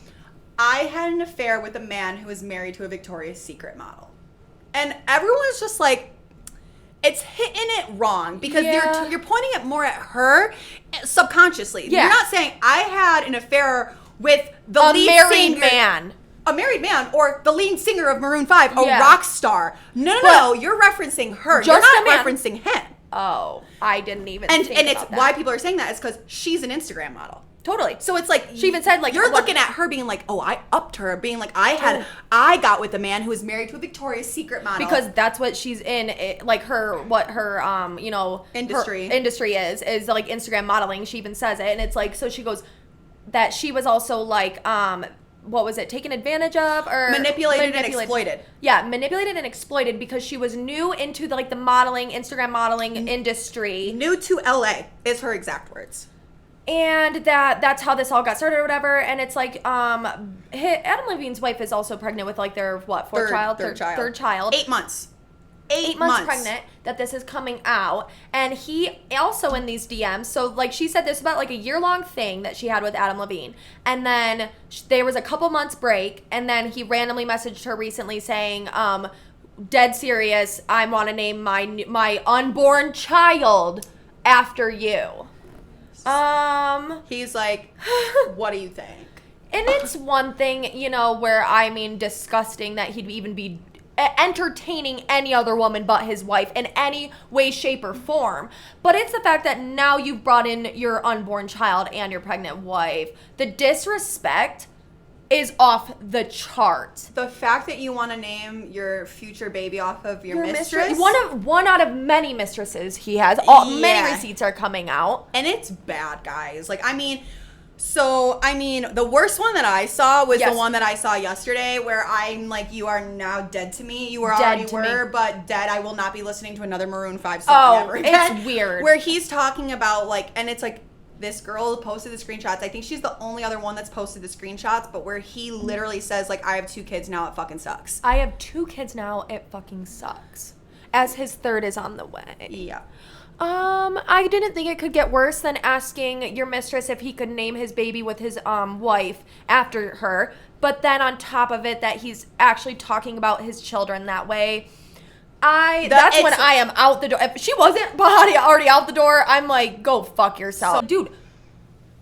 I had an affair with a man who was married to a Victoria's Secret model. And everyone's just like, it's hitting it wrong because you're pointing it more at her subconsciously. Yeah. You're not saying I had an affair with the lead married man. A married man or the lead singer of Maroon 5, a rock star. No, you're referencing her. You're not referencing him. Oh, I didn't even think and it's why people are saying that is because she's an Instagram model. Totally. So it's like she even said like you're looking at her being like, oh, I upped her, being like I got with a man who was married to a Victoria's Secret model because that's what she's in. Like her industry her industry is like Instagram modeling. She even says it, and it's like so she goes that she was also like what was it, taken advantage of or manipulated and exploited? Yeah, manipulated and exploited because she was new into the modeling, Instagram modeling industry. New to LA is her exact words. And that's how this all got started or whatever. And it's like, Adam Levine's wife is also pregnant with like their, third child. 8 months. 8 months pregnant that this is coming out. And he also in these DMs, so like she said this about like a year-long thing that she had with Adam Levine. And then there was a couple months break, and then he randomly messaged her recently saying, dead serious, I want to name my unborn child after you. He's like, what do you think? And it's one thing, you know, where, I mean, disgusting that he'd even be entertaining any other woman but his wife in any way, shape, or form. But it's the fact that now you've brought in your unborn child and your pregnant wife. The disrespect is off the charts. The fact that you want to name your future baby off of your mistress. One out of many mistresses he has. Many receipts are coming out. And it's bad, guys. Like, the worst one that I saw was the one that I saw yesterday, where I'm like, you are now dead to me. You already were, but dead. I will not be listening to another Maroon 5 song ever again. It's weird. Where he's talking about, like, and it's like, this girl posted the screenshots. I think she's the only other one that's posted the screenshots, but where he literally says, like, I have 2 kids now, it fucking sucks. I have 2 kids now, it fucking sucks. As his third is on the way. Yeah. I didn't think it could get worse than asking your mistress if he could name his baby with his wife after her. But then on top of it, that he's actually talking about his children that way. That's when I am out the door. If she wasn't already out the door, I'm like, go fuck yourself. So, dude,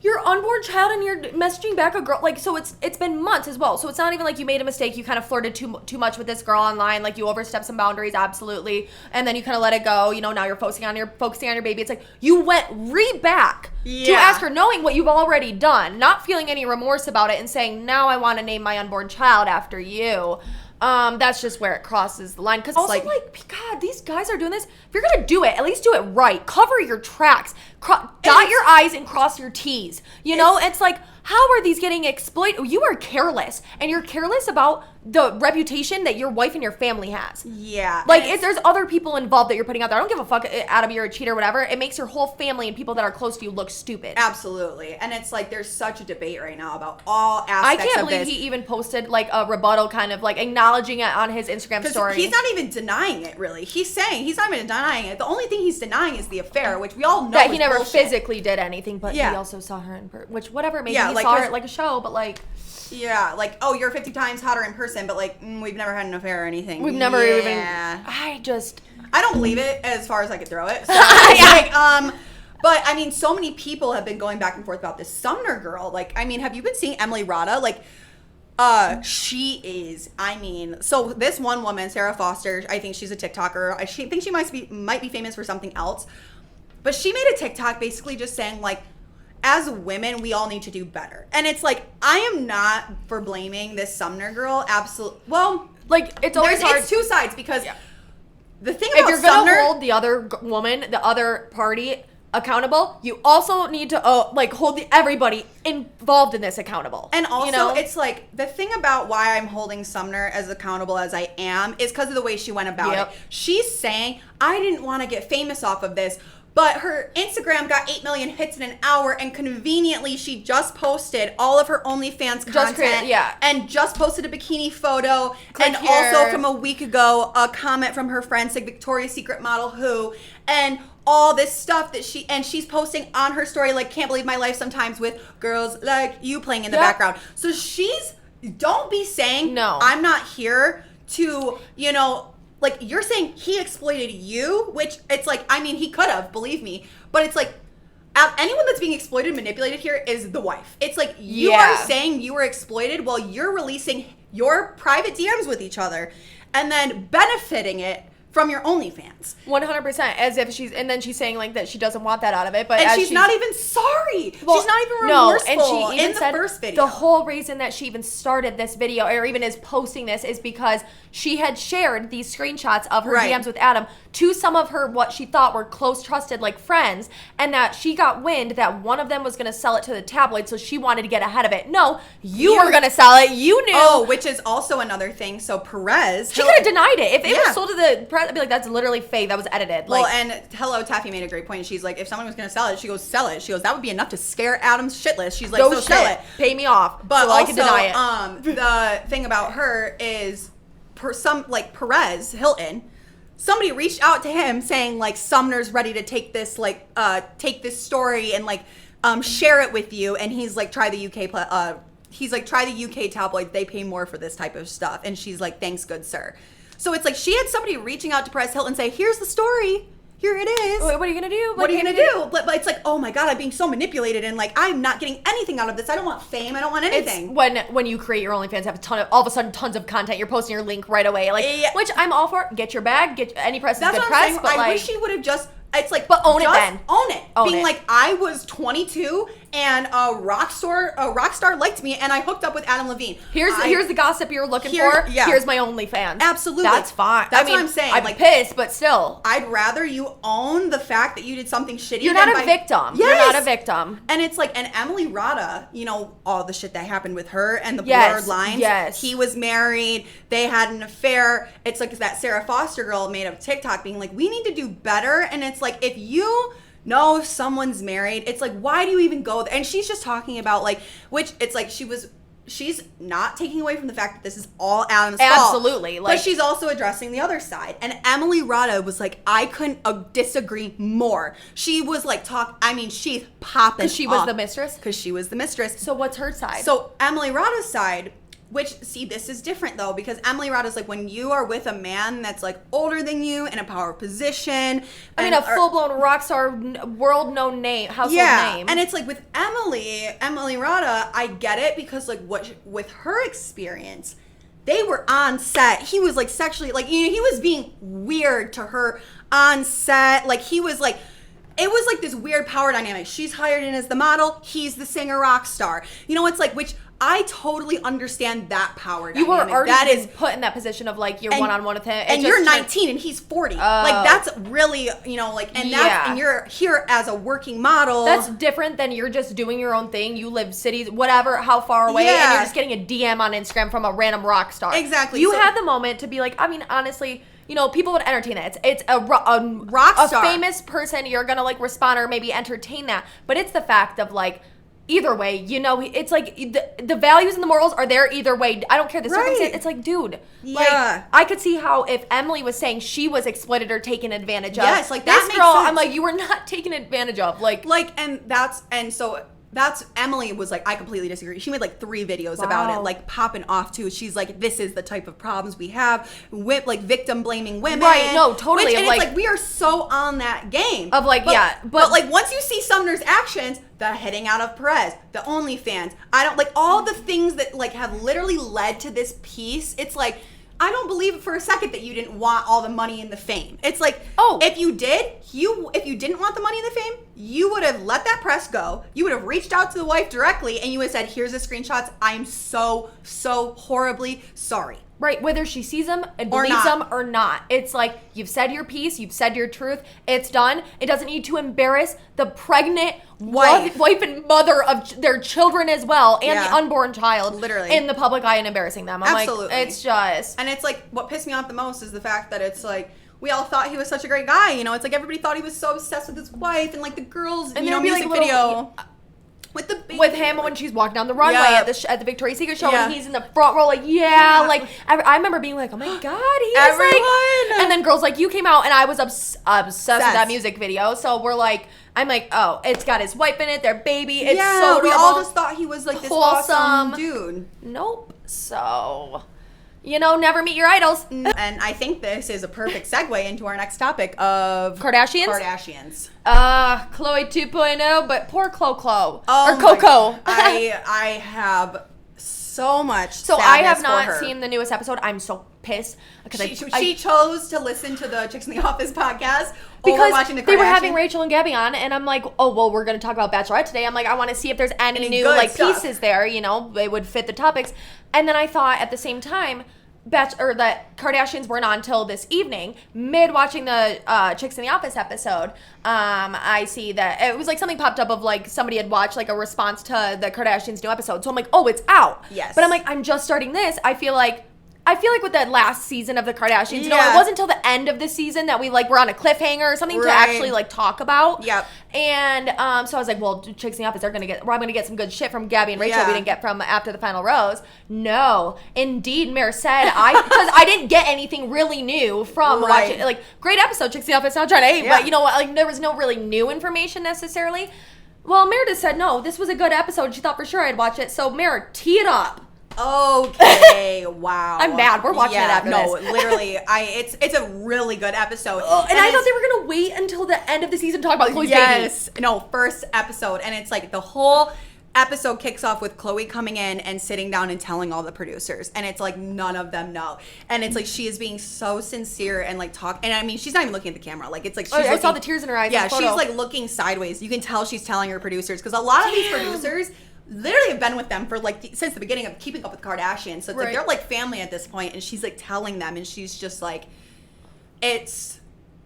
your unborn child and you're messaging back a girl. Like, so it's been months as well. So it's not even like you made a mistake. You kind of flirted too much with this girl online. Like, you overstepped some boundaries, absolutely. And then you kind of let it go. You know, now you're focusing on your baby. It's like you went back to ask her, knowing what you've already done, not feeling any remorse about it, and saying, now I want to name my unborn child after you. That's just where it crosses the line. Because also, like, God, these guys are doing this. If you're going to do it, at least do it right. Cover your tracks. Dot your I's and cross your T's. You know, it's like, how are these getting exploited? You are careless. And you're careless about the reputation that your wife and your family has. Yeah. Like, if there's other people involved that you're putting out there, I don't give a fuck, Adam, you're a cheater or whatever. It makes your whole family and people that are close to you look stupid. Absolutely. And it's like, there's such a debate right now about all aspects of this. I can't believe he even posted, like, a rebuttal kind of, like, acknowledging it on his Instagram story. He's not even denying it, really. He's saying he's not even denying it. The only thing he's denying is the affair, which we all know that he never bullshit. Physically did anything, but he also saw her in person. Which, whatever, maybe he saw her at, like, a show, but, like... Yeah, like, oh, you're 50 times hotter in person, but, like, we've never had an affair or anything. We've never even... I don't believe it as far as I could throw it. So, like, but, I mean, so many people have been going back and forth about this Sumner girl. Like, I mean, have you been seeing Emily Rada? Like, she is, I mean, so this one woman, Sarah Foster, I think she's a TikToker. I think she might be famous for something else. But she made a TikTok basically just saying, like, as women, we all need to do better. And it's like, I am not for blaming this Sumner girl. Absolutely. Well, like, it's always hard. It's 2 sides, because the thing about Sumner... If you're going to hold the other woman, the other party accountable, you also need to, hold everybody involved in this accountable. And also, it's like, the thing about why I'm holding Sumner as accountable as I am is because of the way she went about it. She's saying, I didn't want to get famous off of this, but her Instagram got 8 million hits in an hour, and conveniently she just posted all of her OnlyFans content and just posted a bikini photo. Also from a week ago, a comment from her friend, Victoria's Secret model who, and all this stuff that she's posting on her story, like, can't believe my life sometimes with girls like you playing in the background. So don't be saying, no, I'm not here to, you know, like, you're saying he exploited you, which it's like, I mean, he could have, believe me. But it's like, anyone that's being exploited and manipulated here is the wife. It's like, you are saying you were exploited while you're releasing your private DMs with each other and then benefiting it from your OnlyFans. 100%. As if she's saying, like, that she doesn't want that out of it. But she's not even sorry. Well, she's not even remorseful. No, and she even said the first video. The whole reason that she even started this video, or even is posting this, is because she had shared these screenshots of her DMs with Adam to some of her, what she thought were close, trusted, like, friends, and that she got wind that one of them was going to sell it to the tabloid, so she wanted to get ahead of it. No, you were going to sell it. You knew. Oh, which is also another thing. So Perez... She could have denied it. If it was sold to the press, Perez, I'd be like, that's literally fake. That was edited. Well, like, and Hello Taffy made a great point. She's like, if someone was going to sell it, she goes, sell it. She goes, that would be enough to scare Adam's shitless. She's like, no so shit. sell it. Pay me off. But so also, I can deny it. The thing about her is, Perez Hilton, somebody reached out to him saying like, Sumner's ready to take this story and like share it with you. And he's like, try the UK tabloids. They pay more for this type of stuff. And she's like, thanks, good sir. So it's like she had somebody reaching out to Perez Hilton and say, here's the story. Here it is. Wait, what are you going to do? What are you going to do? But it's like, oh my God, I'm being so manipulated. And like, I'm not getting anything out of this. I don't want fame. I don't want anything. It's when you create your OnlyFans, have all of a sudden tons of content. You're posting your link right away. Like, which I'm all for. Get your bag. Get any press is good press. That's what I'm saying. But I wish she would have just, it's like, but own it then. Own it. Own it. Like, I was 22 and a rock star liked me and I hooked up with Adam Levine. Here's the gossip you're looking for. Yeah. Here's my OnlyFans. Absolutely. That's fine. That's what I'm saying. I'm like, pissed, but still. I'd rather you own the fact that you did something shitty. You're not a victim. Yes. You're not a victim. And it's like, and Emily Rada, you know, all the shit that happened with her and the blurred lines. Yes. He was married. They had an affair. It's like that Sarah Foster girl made a TikTok being like, we need to do better. And it's like, if you know if someone's married, it's like, why do you even go there? And she's just talking about like, which it's like she's not taking away from the fact that this is all Adam's fault. Absolutely. But she's also addressing the other side. And Emily Rada was like, I couldn't disagree more. She was like, she's popping Because she was the mistress? Because she was the mistress. So what's her side? So Emily Rada's side, which, see, this is different though, because Emily Rada's like, when you are with a man that's like older than you in a power position. A full-blown rock star, world known name, household name. And it's like with Emily Rada, I get it because like with her experience, they were on set. He was like sexually, like, you know, he was being weird to her on set. Like he was like, it was like this weird power dynamic. She's hired in as the model. He's the singer rock star. You know, it's like, which I totally understand that power dynamic. You were already that is put in that position of like you're one-on-one with him. And you're 19 and he's 40. Like that's really, you know, like, and that's, and you're here as a working model. That's different than you're just doing your own thing. You live cities, whatever, how far away, and you're just getting a DM on Instagram from a random rock star. Exactly. You had the moment to be like, I mean, honestly, you know, people would entertain that. It's a rock star. A famous person, you're going to like respond or maybe entertain that. But it's the fact of like, either way, you know, it's like the values and the morals are there either way. I don't care the circumstance. It's like, dude, like I could see how if Emily was saying she was exploited or taken advantage of. Yes, like this that makes girl, sense. I'm like, you were not taken advantage of. That's Emily was like, I completely disagree. She made like 3 videos about it, like popping off too. She's like, this is the type of problems we have with like victim blaming women. Right, no, totally. And it's like we are so on that game. Of like, but like once you see Sumner's actions, the heading out of Perez, the OnlyFans, I don't like all the things that like have literally led to this piece. It's like, I don't believe for a second that you didn't want all the money and the fame. It's like, if you didn't want the money and the fame, you would have let that press go. You would have reached out to the wife directly and you would have said, here's the screenshots. I'm so horribly sorry. Right, whether she sees them and believes them or not. It's like, you've said your piece, you've said your truth, it's done. It doesn't need to embarrass the pregnant wife and mother of their children as well, and the unborn child. Literally. In the public eye and embarrassing them. I'm Absolutely. like, it's just. And it's like, what pissed me off the most is the fact that it's like, we all thought he was such a great guy, you know? It's like everybody thought he was so obsessed with his wife and like the girls, and you know, music like video. With him when she's walking down the runway at the Victoria's Secret show and he's in the front row like like I remember being like, oh my god, he's like, and then girls like you came out and I was obsessed with that music video, so we're like, I'm like, oh, it's got his wife in it, their baby, it's so adorable. We all just thought he was like this wholesome awesome dude. Nope. So, you know, never meet your idols. And I think this is a perfect segue into our next topic of Kardashians. Chloe 2.0, but poor Chloe. Oh, or Coco. I have so much So I have not seen the newest episode. I'm so pissed because she chose to listen to the Chicks in the Office podcast because watching the Kardashians. They were having Rachel and Gabby on, and I'm like, oh well, we're going to talk about Bachelorette today. I'm like, I want to see if there's any new like stuff. Pieces there, you know, they would fit the topics. And then I thought at the same time, that Kardashians weren't on till this evening. Mid watching the Chicks in the Office episode, I see that it was like something popped up of like somebody had watched like a response to the Kardashians new episode. So I'm like, oh, it's out. Yes. But I'm like, I'm just starting this. I feel like I feel like with the last season of the Kardashians, it wasn't until the end of the season that we like were on a cliffhanger or something to actually like talk about. Yep. And so I was like, well, chicks in the office, I'm gonna get some good shit from Gabby and Rachel we didn't get from after the final rose. No, indeed, Mare said because I didn't get anything really new from watching. Like, great episode, chicks in the office. Not trying to hate, but you know what? Like, there was no really new information necessarily. Well, Meredith said no. This was a good episode. She thought for sure I'd watch it. So Mare, tee it up. Okay, wow. I'm mad. We're watching it after this. No, literally, it's a really good episode. And I thought they were gonna wait until the end of the season to talk about Chloe's baby. No, first episode, and it's like the whole episode kicks off with Chloe coming in and sitting down and telling all the producers, and it's like none of them know, and it's like she is being so sincere and like and I mean she's not even looking at the camera, like it's like she's I saw the tears in her eyes. Yeah, she's like looking sideways. You can tell she's telling her producers because a lot of these producers literally have been with them for like since the beginning of Keeping Up with Kardashians, so it's like they're like family at this point, and she's like telling them, and she's just like, it's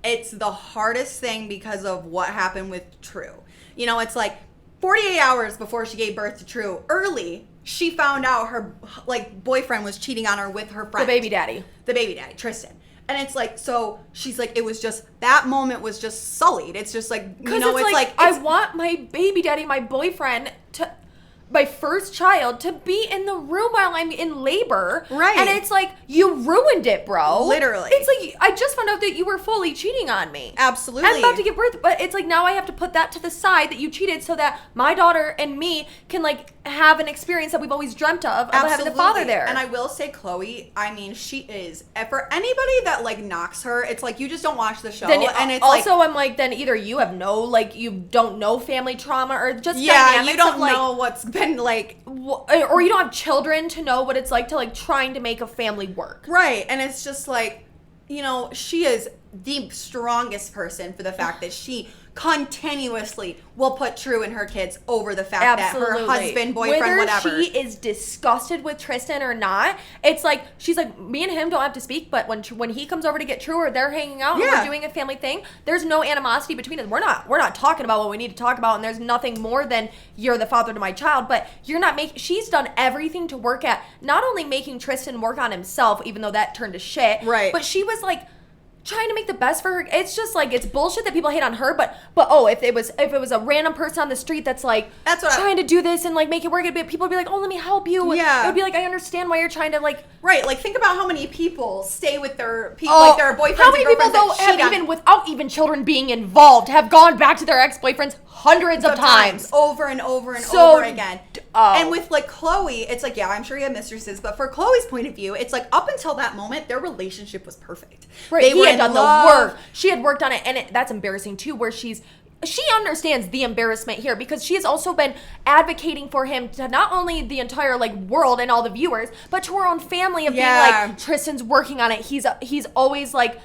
the hardest thing because of what happened with True. You know, it's like 48 hours before she gave birth to True, early, she found out her like boyfriend was cheating on her with her friend, the baby daddy Tristan. And it's like, so she's like, it was just, that moment was just sullied. It's just like, you know, it's like I want my baby daddy, my boyfriend, my first child, to be in the room while I'm in labor. Right. And it's like, you ruined it, bro. Literally. It's like, I just found out that you were fully cheating on me. Absolutely. I'm about to give birth, but it's like, now I have to put that to the side that you cheated so that my daughter and me can like have an experience that we've always dreamt of having the father there. And I will say, Chloe, I mean, she is, for anybody that like knocks her, it's like, you just don't watch the show. And it's also, I'm like, then either you have you don't know family trauma, or just dynamics you don't of, like, know what's been like, or you don't have children to know what it's like to like trying to make a family work. Right. And it's just like, you know, she is the strongest person for the fact that she continuously will put True and her kids over the fact that her husband, boyfriend, whatever. Whether she is disgusted with Tristan or not, it's like, she's like, me and him don't have to speak, but when he comes over to get True or they're hanging out and we're doing a family thing, there's no animosity between us. We're not talking about what we need to talk about, and there's nothing more than you're the father to my child, but you're not she's done everything to work at not only making Tristan work on himself, even though that turned to shit, right? But she was like trying to make the best for her. It's just like, it's bullshit that people hate on her, but oh, if it was a random person on the street that's like trying to do this and like make it work, people would be like, oh, let me help you. Yeah. It would be like, I understand why you're trying to like, right, like think about how many people stay with their like their boyfriends. How many people though have even without even children being involved have gone back to their ex-boyfriends hundreds of times over and over and over again. And with like Chloe, it's like, yeah, I'm sure you have mistresses, but for Chloe's point of view, it's like up until that moment, their relationship was perfect. Right. They had done the work. She had worked on it, and that's embarrassing too, where she understands the embarrassment here, because she has also been advocating for him to not only the entire like world and all the viewers, but to her own family of being like, Tristan's working on it. He's always like,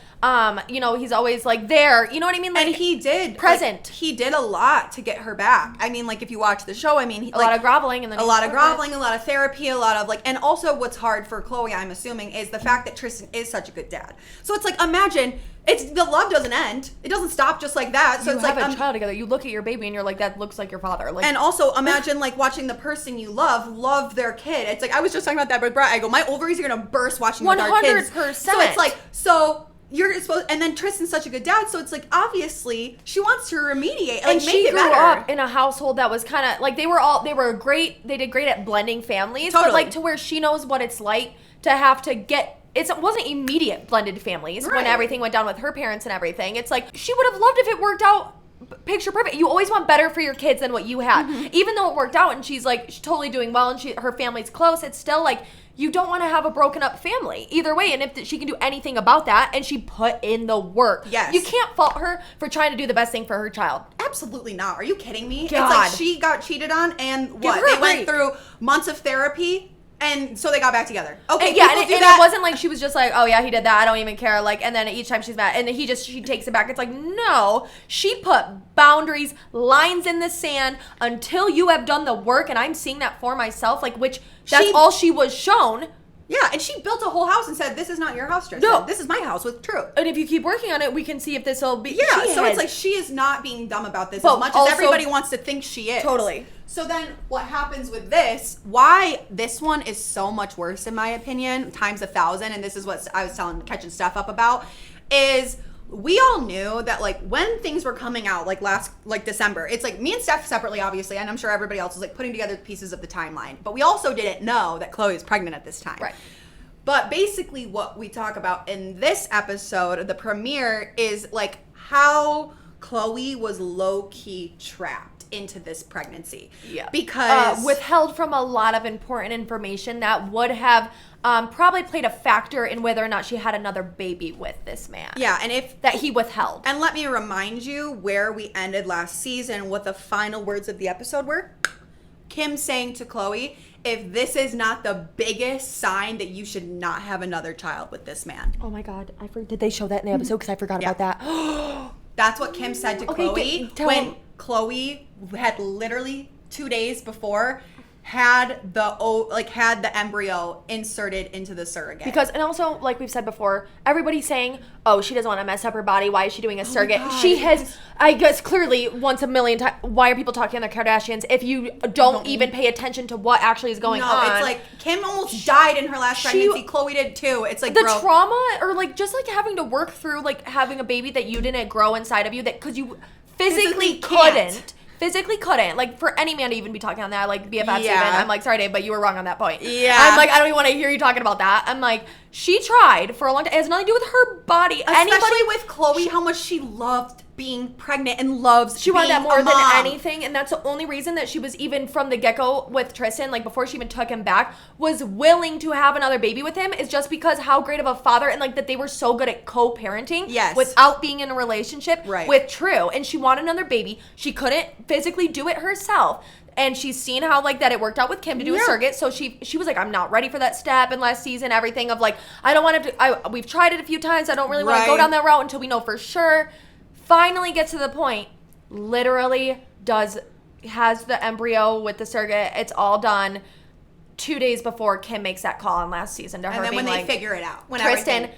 you know, he's always like there. You know what I mean? Like, and he did present. Like, he did a lot to get her back. I mean, like if you watch the show, I mean, a lot of groveling, and then a lot of therapy, a lot of like, and also what's hard for Chloe, I'm assuming, is the fact that Tristan is such a good dad. So it's like, imagine. The love doesn't end. It doesn't stop just like that. So you it's like a child together. You look at your baby and you're like, that looks like your father. Like, and also imagine like watching the person you love their kid. It's like, I was just talking about that with Brett. I go, my ovaries are gonna burst watching with our kids. 100%. So it's like, so you're supposed, and then Tristan's such a good dad, so it's like, obviously she wants to remediate, like, and make she it grew better. up in a household that was kind of like, they were great. They did great at blending families, totally. But like to where she knows what it's like to have to get. It wasn't immediate blended families when everything went down with her parents and everything. It's like, she would have loved if it worked out picture perfect. You always want better for your kids than what you had. Mm-hmm. Even though it worked out and she's totally doing well and her family's close, it's still like, you don't want to have a broken up family either way. And if she can do anything about that, and she put in the work. Yes. You can't fault her for trying to do the best thing for her child. Absolutely not. Are you kidding me? God. It's like she got cheated on, and they went through months of therapy, and so they got back together. Okay, and it wasn't like she was just like, oh yeah, he did that, I don't even care. Like, and then each time she's mad, and she takes it back. It's like, no, she put boundaries, lines in the sand until you have done the work, and I'm seeing that for myself. Like, that's all she was shown. Yeah, and she built a whole house and said, this is not your house, Tristan. No. This is my house with True. And if you keep working on it, we can see if this will be... Yeah, so it's like she is not being dumb about this as much as everybody wants to think she is. Totally. So then what happens with this, why this one is so much worse in my opinion, times 1,000, and this is what I was catching Steph up about, is we all knew that like when things were coming out like last December, it's like me and Steph separately obviously, and I'm sure everybody else was like putting together pieces of the timeline, but we also didn't know that Chloe was pregnant at this time. Right. But basically what we talk about in this episode, the premiere, is like how Chloe was low-key trapped into this pregnancy. Yeah. Because withheld from a lot of important information that would have probably played a factor in whether or not she had another baby with this man. Yeah, and that he withheld. And let me remind you where we ended last season, what the final words of the episode were. Kim saying to Chloe, if this is not the biggest sign that you should not have another child with this man. Oh my God, did they show that in the episode? Because I forgot about that. That's what Kim said to Chloe when Chloe had literally 2 days before had the embryo inserted into the surrogate. Because, and also, like we've said before, everybody's saying, oh, she doesn't want to mess up her body. Why is she doing a surrogate? She has, I guess, clearly once a million times. Why are people talking on the Kardashians if you don't even pay attention to what actually is going on? No, it's like Kim almost died in her last pregnancy. Chloe did too. It's like the trauma, or like just like having to work through like having a baby that you didn't grow inside of you, that because you physically couldn't. Physically couldn't. Like, for any man to even be talking on that, like, BFFs even, I'm like, sorry, Dave, but you were wrong on that point. Yeah. I'm like, I don't even want to hear you talking about that. I'm like, she tried for a long time. It has nothing to do with her body. Especially with Chloe, how much she loved being pregnant and loves she wanted that more than anything, and that's the only reason that she was even from the get-go with Tristan, like before she even took him back, was willing to have another baby with him, is just because how great of a father, and like that they were so good at co-parenting without being in a relationship with True, and she wanted another baby. She couldn't physically do it herself. And she's seen how like that it worked out with Kim to do a surrogate, so she was like, I'm not ready for that step. And last season, everything of like, I don't want to. We've tried it a few times. I don't really want to go down that route until we know for sure. Finally gets to the point. Literally has the embryo with the surrogate. It's all done 2 days before Kim makes that call on last season to her. And then being when they like, figure it out, when Tristan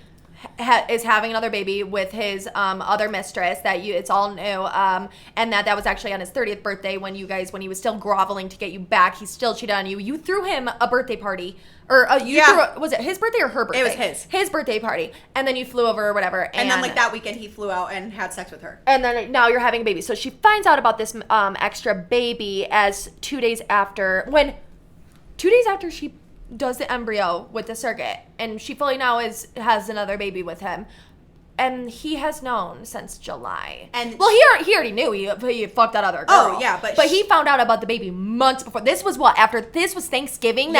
is having another baby with his other mistress, it's all new, and that was actually on his 30th birthday when he was still groveling to get you back. He still cheated on you. You threw him a birthday party, or was it his birthday or her birthday? It was his birthday party, and then you flew over or whatever, and then like that weekend he flew out and had sex with her, and then now you're having a baby. So she finds out about this extra baby as 2 days after she does the embryo with the surrogate, and she fully now has another baby with him, and he has known since July. And well, he already knew he fucked that other girl. Oh yeah, but he found out about the baby months before. This was Thanksgiving.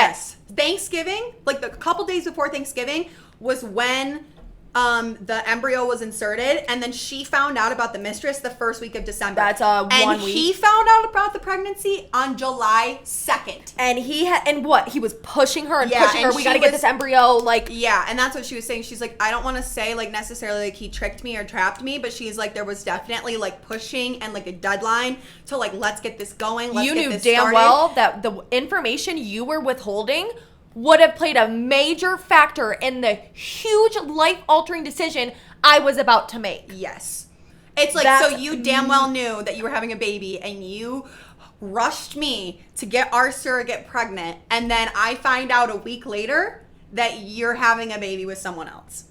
Thanksgiving, like the couple days before Thanksgiving, was when the embryo was inserted, and then she found out about the mistress the first week of December. That's 1 week. And he found out about the pregnancy on July 2nd. And he was pushing her and pushing her. We got to get this embryo, like. Yeah, and that's what she was saying. She's like, I don't want to say like necessarily like he tricked me or trapped me, but she's like, there was definitely like pushing and like a deadline to like, let's get this going. You knew damn well that the information you were withholding would have played a major factor in the huge life-altering decision I was about to make. Yes. It's like, so you damn well knew that you were having a baby, and you rushed me to get our surrogate pregnant, and then I find out a week later that you're having a baby with someone else.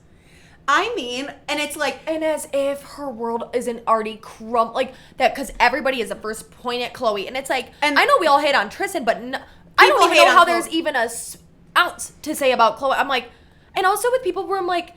I mean, and it's like... And as if her world isn't already like that, because everybody is the first point at Chloe, and it's like, and I know we all hate on Tristan, but I don't even know how there's even a ounce to say about Chloe. I'm like, and also with people where I'm like,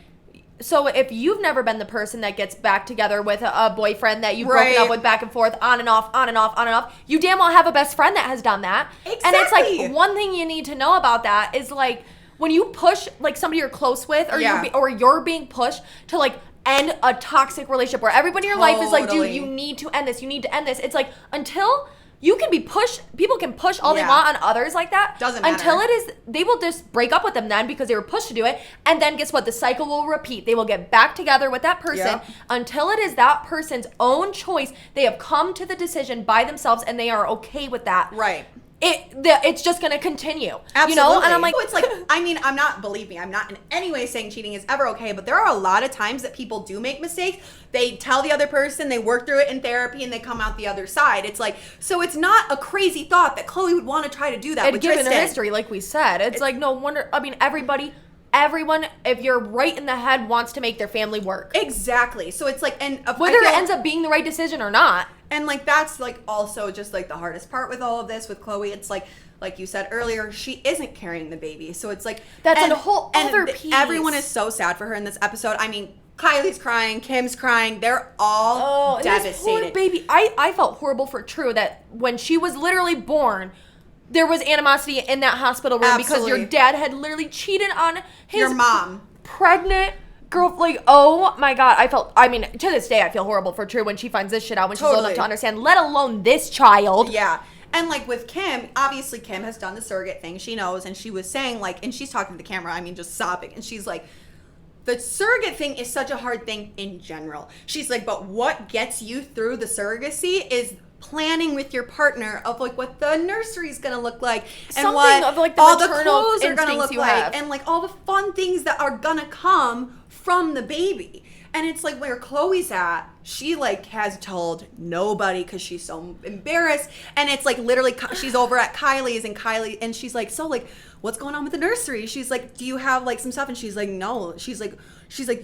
so if you've never been the person that gets back together with a boyfriend that you've broken up with back and forth, on and off, you damn well have a best friend that has done that. Exactly. And it's like, one thing you need to know about that is like, when you push like somebody you're close with, or you're being pushed to like end a toxic relationship where everybody in your life is like, dude, you need to end this. It's like, until you can be pushed, people can push all they want on others like that. Doesn't matter. Until they will just break up with them then because they were pushed to do it. And then guess what? The cycle will repeat. They will get back together with that person until it is that person's own choice. They have come to the decision by themselves and they are okay with that. Right. it's just going to continue. Absolutely. You know? And I'm like... it's like, I mean, believe me, I'm not in any way saying cheating is ever okay, but there are a lot of times that people do make mistakes. They tell the other person, they work through it in therapy, and they come out the other side. It's like, so it's not a crazy thought that Chloe would want to try to do that with Tristan. Given her history, like we said, it's like, no wonder, I mean, everyone, if you're right in the head, wants to make their family work. Exactly. So it's like, and whether it ends up being the right decision or not. And like, that's like also just like the hardest part with all of this with Chloe. It's like you said earlier, she isn't carrying the baby. So it's like, that's a whole other piece. Everyone is so sad for her in this episode. I mean, Kylie's crying, Kim's crying. They're all devastated. This poor baby. I felt horrible for True that when she was literally born, there was animosity in that hospital room. Absolutely. Because your dad had literally cheated on your mom, pregnant girl. Like, oh my God, to this day I feel horrible for True when she finds this shit out, when she's old enough to understand, let alone this child. Yeah. And like with Kim, obviously Kim has done the surrogate thing, she knows, and she was saying like, and she's talking to the camera, I mean, just sobbing, and she's like, the surrogate thing is such a hard thing in general. She's like, but what gets you through the surrogacy is planning with your partner of like what the nursery is gonna look like, and something what of like the all the clothes are gonna look like, have. and like all the fun things that are gonna come from the baby. And it's like where Chloe's at, she like has told nobody because she's so embarrassed. And it's like literally she's over at Kylie's, and she's like, so like, what's going on with the nursery? She's like, do you have like some stuff? And she's like, no. She's like,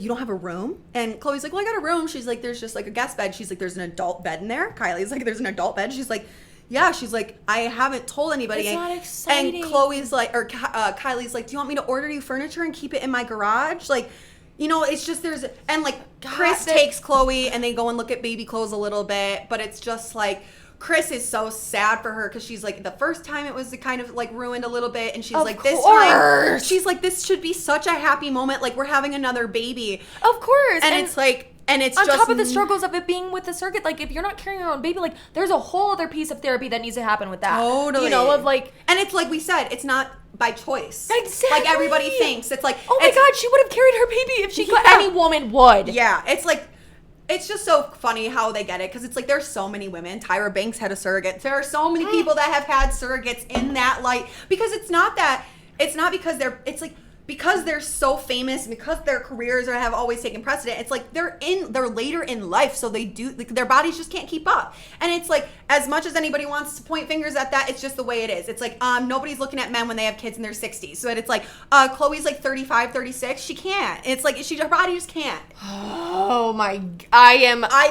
you don't have a room? And Chloe's like, well, I got a room. She's like, there's just like a guest bed. She's like, there's an adult bed in there. Kylie's like, there's an adult bed. She's like, yeah. She's like, I haven't told anybody. It's not exciting. And Chloe's like, or Kylie's like, do you want me to order you furniture and keep it in my garage? Like, you know, it's just and like Chris takes Chloe and they go and look at baby clothes a little bit, but it's just like Chris is so sad for her because she's like, the first time it was kind of like ruined a little bit, and she's like, this time she's like, this should be such a happy moment, like we're having another baby. Of course. And it's like, and it's on just top of the struggles of it being with the surrogate, like if you're not carrying your own baby, like there's a whole other piece of therapy that needs to happen with that. Totally. You know, of like, and it's like we said, it's not by choice. Exactly. Like everybody thinks. It's like, oh my God, she would have carried her baby if she could. Any woman would. Yeah. It's like, it's just so funny how they get it, because it's like there's so many women. Tyra Banks had a surrogate. There are so many people that have had surrogates in that light, because it's not because it's like, because they're so famous, because their careers have always taken precedent, it's like they're later in life, so they do, like, their bodies just can't keep up. And it's like, as much as anybody wants to point fingers at that, it's just the way it is. It's like, nobody's looking at men when they have kids in their 60s. So it's like, Chloe's like 35, 36, she can't. It's like, her body just can't. Oh my,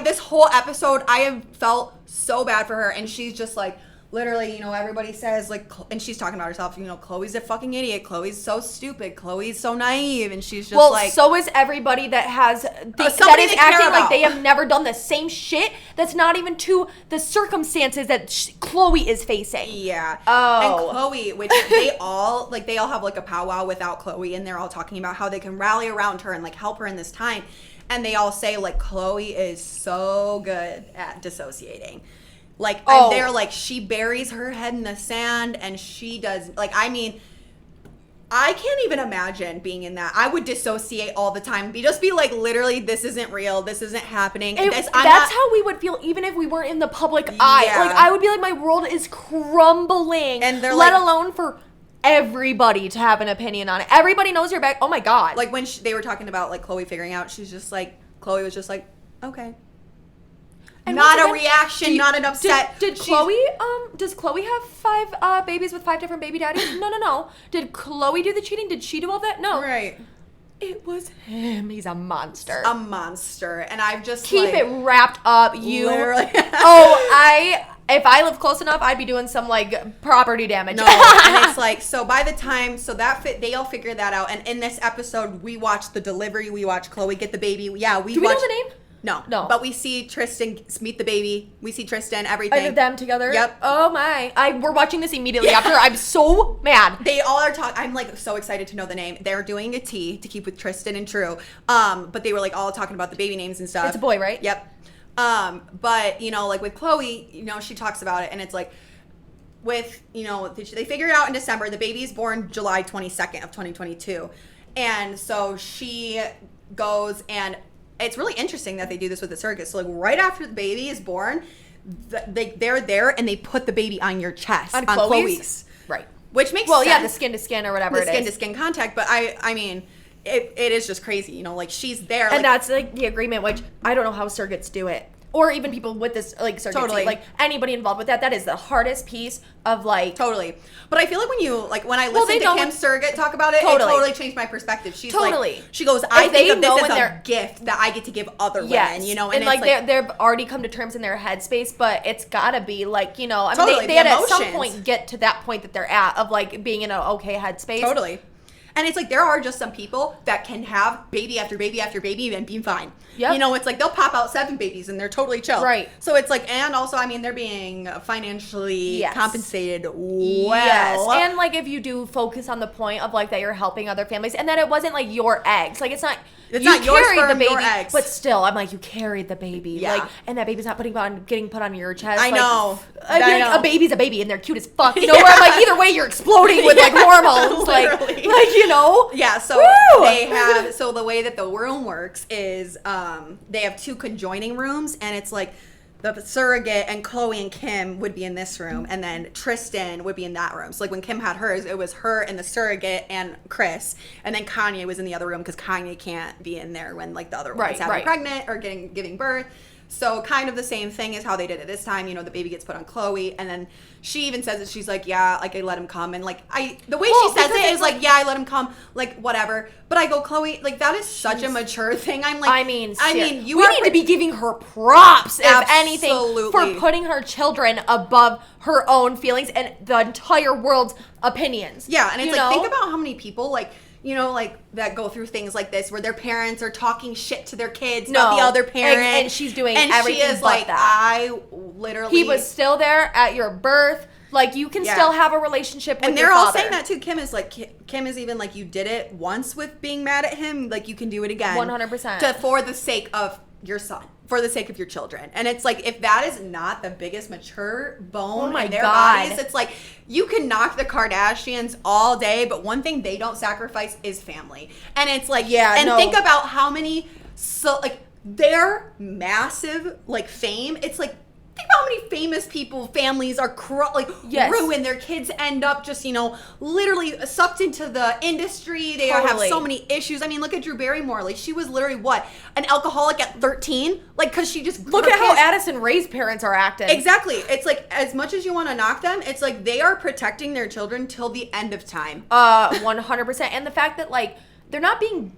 this whole episode, I have felt so bad for her, and she's just like, literally, you know, everybody says, like, and she's talking about herself, you know, Chloe's a fucking idiot. Chloe's so stupid. Chloe's so naive. And she's just like... so is everybody that has... that is acting like they have never done the same shit that's not even to the circumstances that Chloe is facing. Yeah. Oh. And Chloe, which they all have, like, a powwow without Chloe, and they're all talking about how they can rally around her and, like, help her in this time. And they all say, like, Chloe is so good at dissociating. Like, and they're like, she buries her head in the sand, and she does, like, I mean, I can't even imagine being in that. I would dissociate all the time. Just be like, literally, this isn't real. This isn't happening. That's how we would feel even if we weren't in the public eye. Like, I would be like, my world is crumbling. And they're let alone for everybody to have an opinion on it. Everybody knows your back. Oh, my God. Like, when they were talking about, like, Chloe figuring out, Chloe was just like, okay. And not a reaction, not an upset. Did Chloe, does Chloe have 5 babies with 5 different baby daddies? No. Did Chloe do the cheating? Did she do all that? No. Right. It was him. He's a monster. A monster. And I've just keep it wrapped up, you. Literally. If I lived close enough, I'd be doing some, like, property damage. No, and it's like, so by the time, they all figure that out. And in this episode, we watch the delivery. We watch Chloe get the baby. Yeah, do we know the name? No. But we see Tristan meet the baby. We see Tristan, everything. Of them together? Yep. Oh my. We're watching this immediately after. I'm so mad. They all are talking. I'm like so excited to know the name. They're doing a tea to keep with Tristan and True. But they were like all talking about the baby names and stuff. It's a boy, right? Yep. But, you know, like with Chloe, you know, she talks about it, and it's like, with, you know, they figure it out in December. The baby's born July 22nd of 2022. And so she goes, and it's really interesting that they do this with the surrogate. So, like, right after the baby is born, they're there and they put the baby on your chest. On Chloe's? Right. Which makes sense. Well, yeah, the skin to skin or whatever it is. The skin to skin contact. But I mean, it is just crazy. You know, like she's there. And that's like the agreement, which I don't know how surrogates do it. Or even people with this, like, surrogacy. Totally. Like, anybody involved with that is the hardest piece of, like... Totally. But I feel like when I listened to Kim's surrogate talk about it, it totally changed my perspective. She's like... She goes, I think of this as a gift that I get to give other women, you know? And like, they've already come to terms in their headspace, but it's gotta be, like, you know... I mean, they had at some point get to that point that they're at of, like, being in an okay headspace. Totally. And it's like there are just some people that can have baby after baby after baby and be fine. Yep. You know, it's like they'll pop out 7 babies and they're totally chill. Right. So it's like, and also, I mean, they're being financially compensated well. Yes. And like if you do focus on the point of like that you're helping other families and that it wasn't like your eggs. Like it's not your sperm, the baby, your eggs. But still, I'm like, you carried the baby. Yeah. Like, and that baby's not getting put on your chest. I know. A baby's a baby and they're cute as fuck. You know, where I'm like, either way, you're exploding with like hormones. like, you know? Yeah, so so the way that the room works is they have 2 conjoining rooms and it's like the surrogate and Chloe and Kim would be in this room and then Tristan would be in that room. So like when Kim had hers, it was her and the surrogate and Chris, and then Kanye was in the other room because Kanye can't be in there when like the other woman's having pregnant or giving birth. So kind of the same thing as how they did it this time. You know, the baby gets put on Chloe, and then she even says it. She's like, yeah, like I let him come, and like the way she says it is like, yeah, I let him come, like whatever. But I go, Chloe, like that is such a mature thing. I'm like, we need to be giving her props, if anything, for putting her children above her own feelings and the entire world's opinions. Yeah, and it's like, think about how many people like. You know, like, that go through things like this where their parents are talking shit to their kids about the other parent. And she's doing everything she is but like, that. I literally... He was still there at your birth. Like, you can still have a relationship with your father. And they're all saying that, too. Kim is like, Kim is even like, you did it once with being mad at him. Like, you can do it again. 100%. For the sake of your son. For the sake of your children. And it's like, if that is not the biggest mature bone in their bodies, it's like, you can knock the Kardashians all day, but one thing they don't sacrifice is family. And it's like, think about how many, their massive, like, fame, it's like, think about how many famous people, families are ruined. Their kids end up just, you know, literally sucked into the industry. They have so many issues. I mean, look at Drew Barrymore. Like, she was literally an alcoholic at 13? Like, because she just... Look at how Addison Rae's parents are acting. Exactly. It's like, as much as you want to knock them, it's like they are protecting their children till the end of time. 100%. And the fact that, like, they're not being...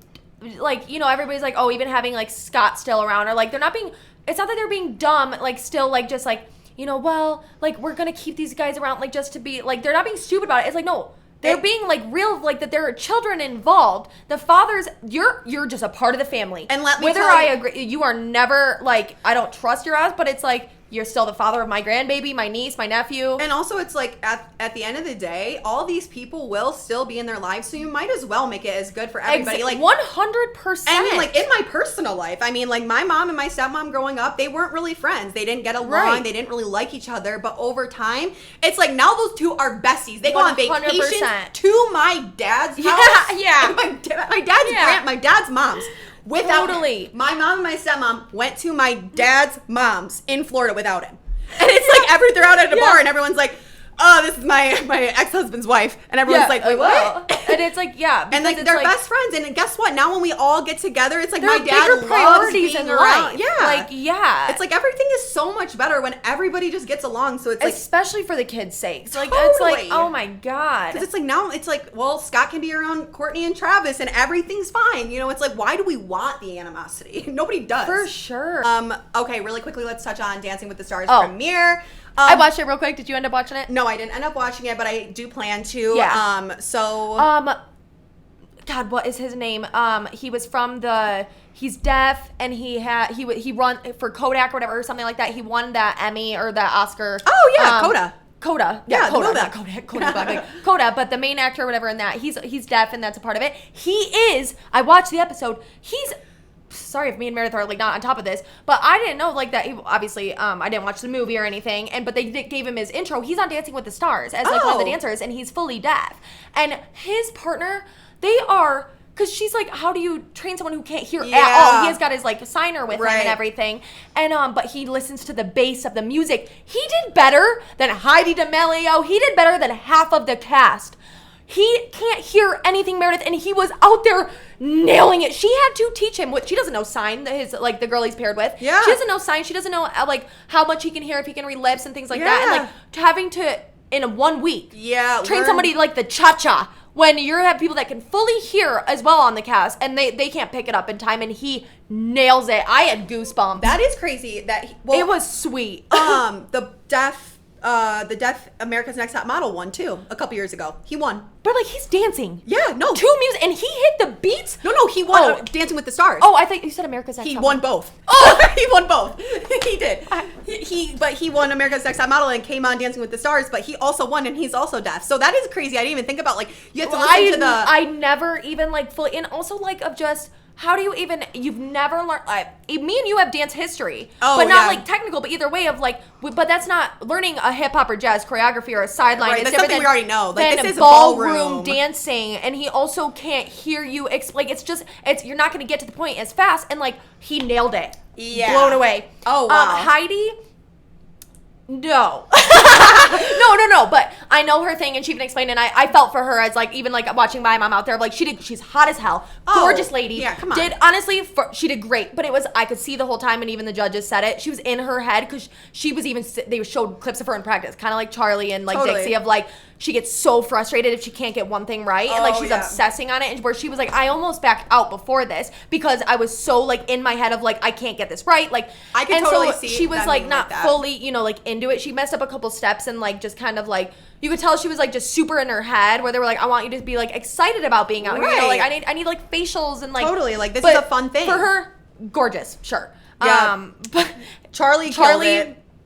Like, you know, everybody's like, oh, even having, like, Scott still around. Or, like, they're not being... It's not that they're being dumb, like, still, like, just, like, you know, well, like, we're gonna keep these guys around, like, just to be, like, they're not being stupid about it. It's like, no, they're being, like, real, like, that there are children involved. The fathers, you're just a part of the family. And let me tell you, I agree, you are never, like, I don't trust your ass, but it's like, you're still the father of my grandbaby, my niece, my nephew. And also, it's like, at the end of the day, all these people will still be in their lives, so you might as well make it as good for everybody. Like 100%. I mean, like, in my personal life, I mean, like, my mom and my stepmom growing up, they weren't really friends. They didn't get along. They didn't really like each other. But over time, it's like, now those two are besties. They go on vacations to my dad's house. Yeah. My dad's mom's. My mom and my stepmom went to my dad's mom's in Florida without him. And it's like, they're out at a bar and everyone's like, oh, this is my ex-husband's wife. And everyone's like what? And it's like, and like, they're best friends. And guess what? Now when we all get together, it's like, my dad loves priorities in life. Yeah. Like, it's like, everything is so much better when everybody just gets along. So it's like, especially for the kids' sakes. Like, it's like, oh my God. Because it's like, now it's like, well, Scott can be around Courtney and Travis and everything's fine. You know, it's like, why do we want the animosity? Nobody does. For sure. Okay, really quickly, let's touch on Dancing with the Stars premiere. I watched it real quick. Did you end up watching it? No, I didn't end up watching it, but I do plan to. Yeah. God, what is his name? He was from he's deaf, and he run for Kodak or whatever, or something like that. He won that Emmy or that Oscar. Oh yeah, Coda. Yeah, Coda, not Kodak. Coda, but the main actor or whatever in that, he's deaf, and that's a part of it. I watched the episode. Sorry if me and Meredith are like not on top of this, but I didn't know like that. Obviously, I didn't watch the movie or anything, but they gave him his intro. He's on Dancing with the Stars as like one of the dancers, and he's fully deaf. And his partner, they are because she's like, how do you train someone who can't hear Yeah. at all? He has got his like signer with him Right. and everything, and but he listens to the bass of the music. He did better than Heidi D'Amelio. He did better than half of the cast. He can't hear anything, Meredith, and he was out there nailing it. She had to teach him what she doesn't know sign, his like the girl he's paired with. Yeah. She doesn't know sign. She doesn't know like how much he can hear, if he can read lips and things like that. Yeah. And like having to in 1 week train learn- somebody like the cha-cha when you have people that can fully hear as well on the cast and they can't pick it up in time, and he nails it. I had goosebumps. That is crazy. It was sweet. The deaf America's Next Top Model won too a couple years ago. He won. But like he's dancing. Yeah, no. To music, and he hit the beats. No, he won Oh. Dancing with the Stars. Oh, I think you said America's Next He Top won Model. both. Oh, he won both. He did. But he won America's Next Top Model and came on Dancing with the Stars. But he also won, and he's also deaf. So that is crazy. I didn't even think about like you have to listen to the. I never even like fully, and also like of just. How do you even, you've never learned, me and you have dance history, but not like technical, but either way of like, but that's not learning a hip hop or jazz choreography or a sideline. Right, It's that's something different we already know. Like than this is ballroom dancing, and he also can't hear you, like it's just, you're not going to get to the point as fast, and like, he nailed it. Yeah. Blown away. Oh, wow. Heidi, no. no, but I know her thing, and she even explained, and I felt for her as like, even like watching my mom out there, like she's hot as hell, gorgeous lady. Yeah, come on. Honestly, she did great, but it was, I could see the whole time, and even the judges said it, she was in her head, because she was even, they showed clips of her in practice, kind of like Charlie and like Dixie, of like, she gets so frustrated if she can't get one thing right, and like she's obsessing on it, and where she was like, I almost backed out before this, because I was so like in my head of like, I can't get this right, like, I can and totally so see she was them like being not like that. fully, like into it. She messed up a couple steps, and like just kind of like, you could tell she was like just super in her head, where they were like, I want you to be like excited about being out here, like I need like facials and like totally like this is a fun thing for her. Gorgeous, sure. Yeah. But Charlie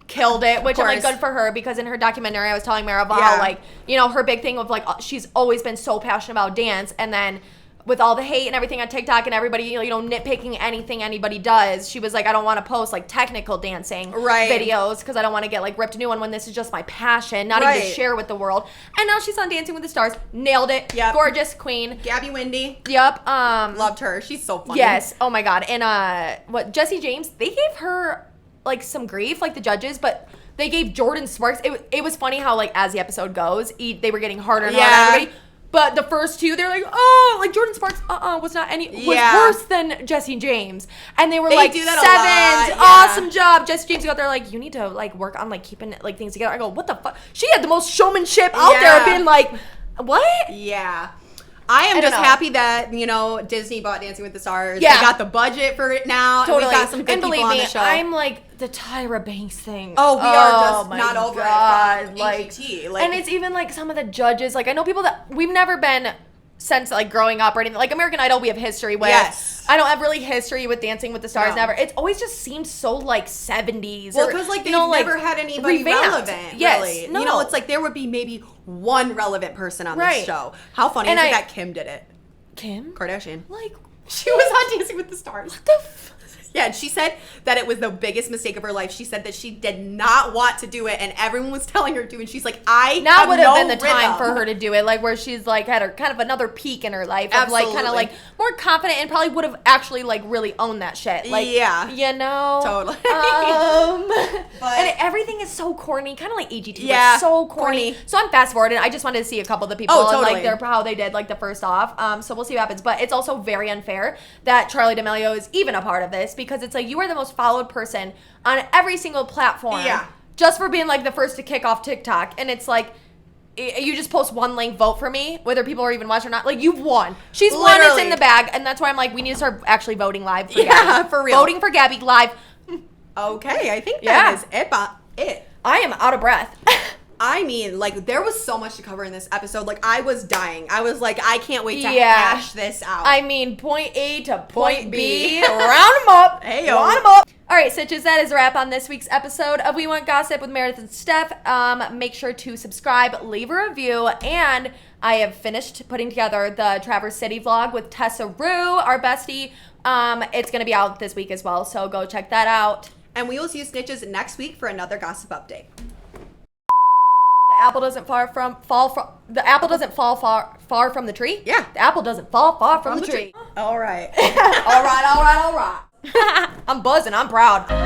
killed it, which I'm like, course. good for her, because in her documentary I was telling Mara about how like, her big thing of like, she's always been so passionate about dance, and then with all the hate and everything on TikTok and everybody, nitpicking anything anybody does, she was like, I don't want to post like technical dancing videos, because I don't want to get like ripped a new one when this is just my passion, not even to share with the world. And now she's on Dancing with the Stars, nailed it. Yep. Gorgeous queen. Gabby Windy. Yep. Loved her. She's so funny. Yes. Oh my God. And Jessie James, they gave her like some grief, like the judges, but they gave Jordan Sparks. It was funny how like as the episode goes, they were getting harder and harder on everybody. But the first two, they're like, oh, like Jordan Sparks, was worse than Jessie James, and they were like do that sevens, a lot, awesome job. Jessie James got there like, you need to like work on like keeping like things together. I go, what the fuck? She had the most showmanship out there, being like, what? Yeah. I am just happy that, Disney bought Dancing with the Stars. Yeah. They got the budget for it now. Totally. And we got some good and people believe on me, the show. I'm like the Tyra Banks thing. Oh, we are just my not over God. it from like, AGT. Like, and it's even like some of the judges, like I know people that we've never been since like growing up or anything. Like American Idol, we have history with. Yes. I don't have really history with Dancing with the Stars. No. Never. It's always just seemed so like 70s. Well, because like they've never had anybody relevant. Yes. Really. No. It's like there would be maybe one relevant person on this show. How funny is it that Kim did it? Kim Kardashian. Like she was on Dancing with the Stars. What the Yeah, and she said that it was the biggest mistake of her life. She said that she did not want to do it, and everyone was telling her to, and she's like, now would have been the time for her to do it, like where she's like had her kind of another peak in her life of like kind of like more confident, and probably would have actually like really owned that shit. Like, totally. And everything is so corny, kind of like AGT. Yeah, like so corny. So I'm fast forwarding. I just wanted to see a couple of the people and like how they did like the first off. So we'll see what happens. But it's also very unfair that Charlie D'Amelio is even a part of this, because it's like you are the most followed person on every single platform. Yeah. Just for being like the first to kick off TikTok, and it's like you just post one link, vote for me, whether people are even watching or not. Like, you've won. She's won. It's in the bag, and that's why I'm like, we need to start actually voting live for Gabby. For real. Voting for Gabby live. Okay, I think that is it. I am out of breath. I mean, like, there was so much to cover in this episode. Like, I was dying. I was like, I can't wait to hash this out. I mean, point A to point B. Round them up. Hey, round them up. All right, Stitches, that is a wrap on this week's episode of We Want Gossip with Meredith and Steph. Make sure to subscribe, leave a review, and I have finished putting together the Traverse City vlog with Tessa Rue, our bestie. It's going to be out this week as well, so go check that out. And we will see you snitches next week for another gossip update. The apple doesn't fall far. far from the tree? Yeah. The apple doesn't fall far from the tree. All right. All right. I'm buzzing. I'm proud.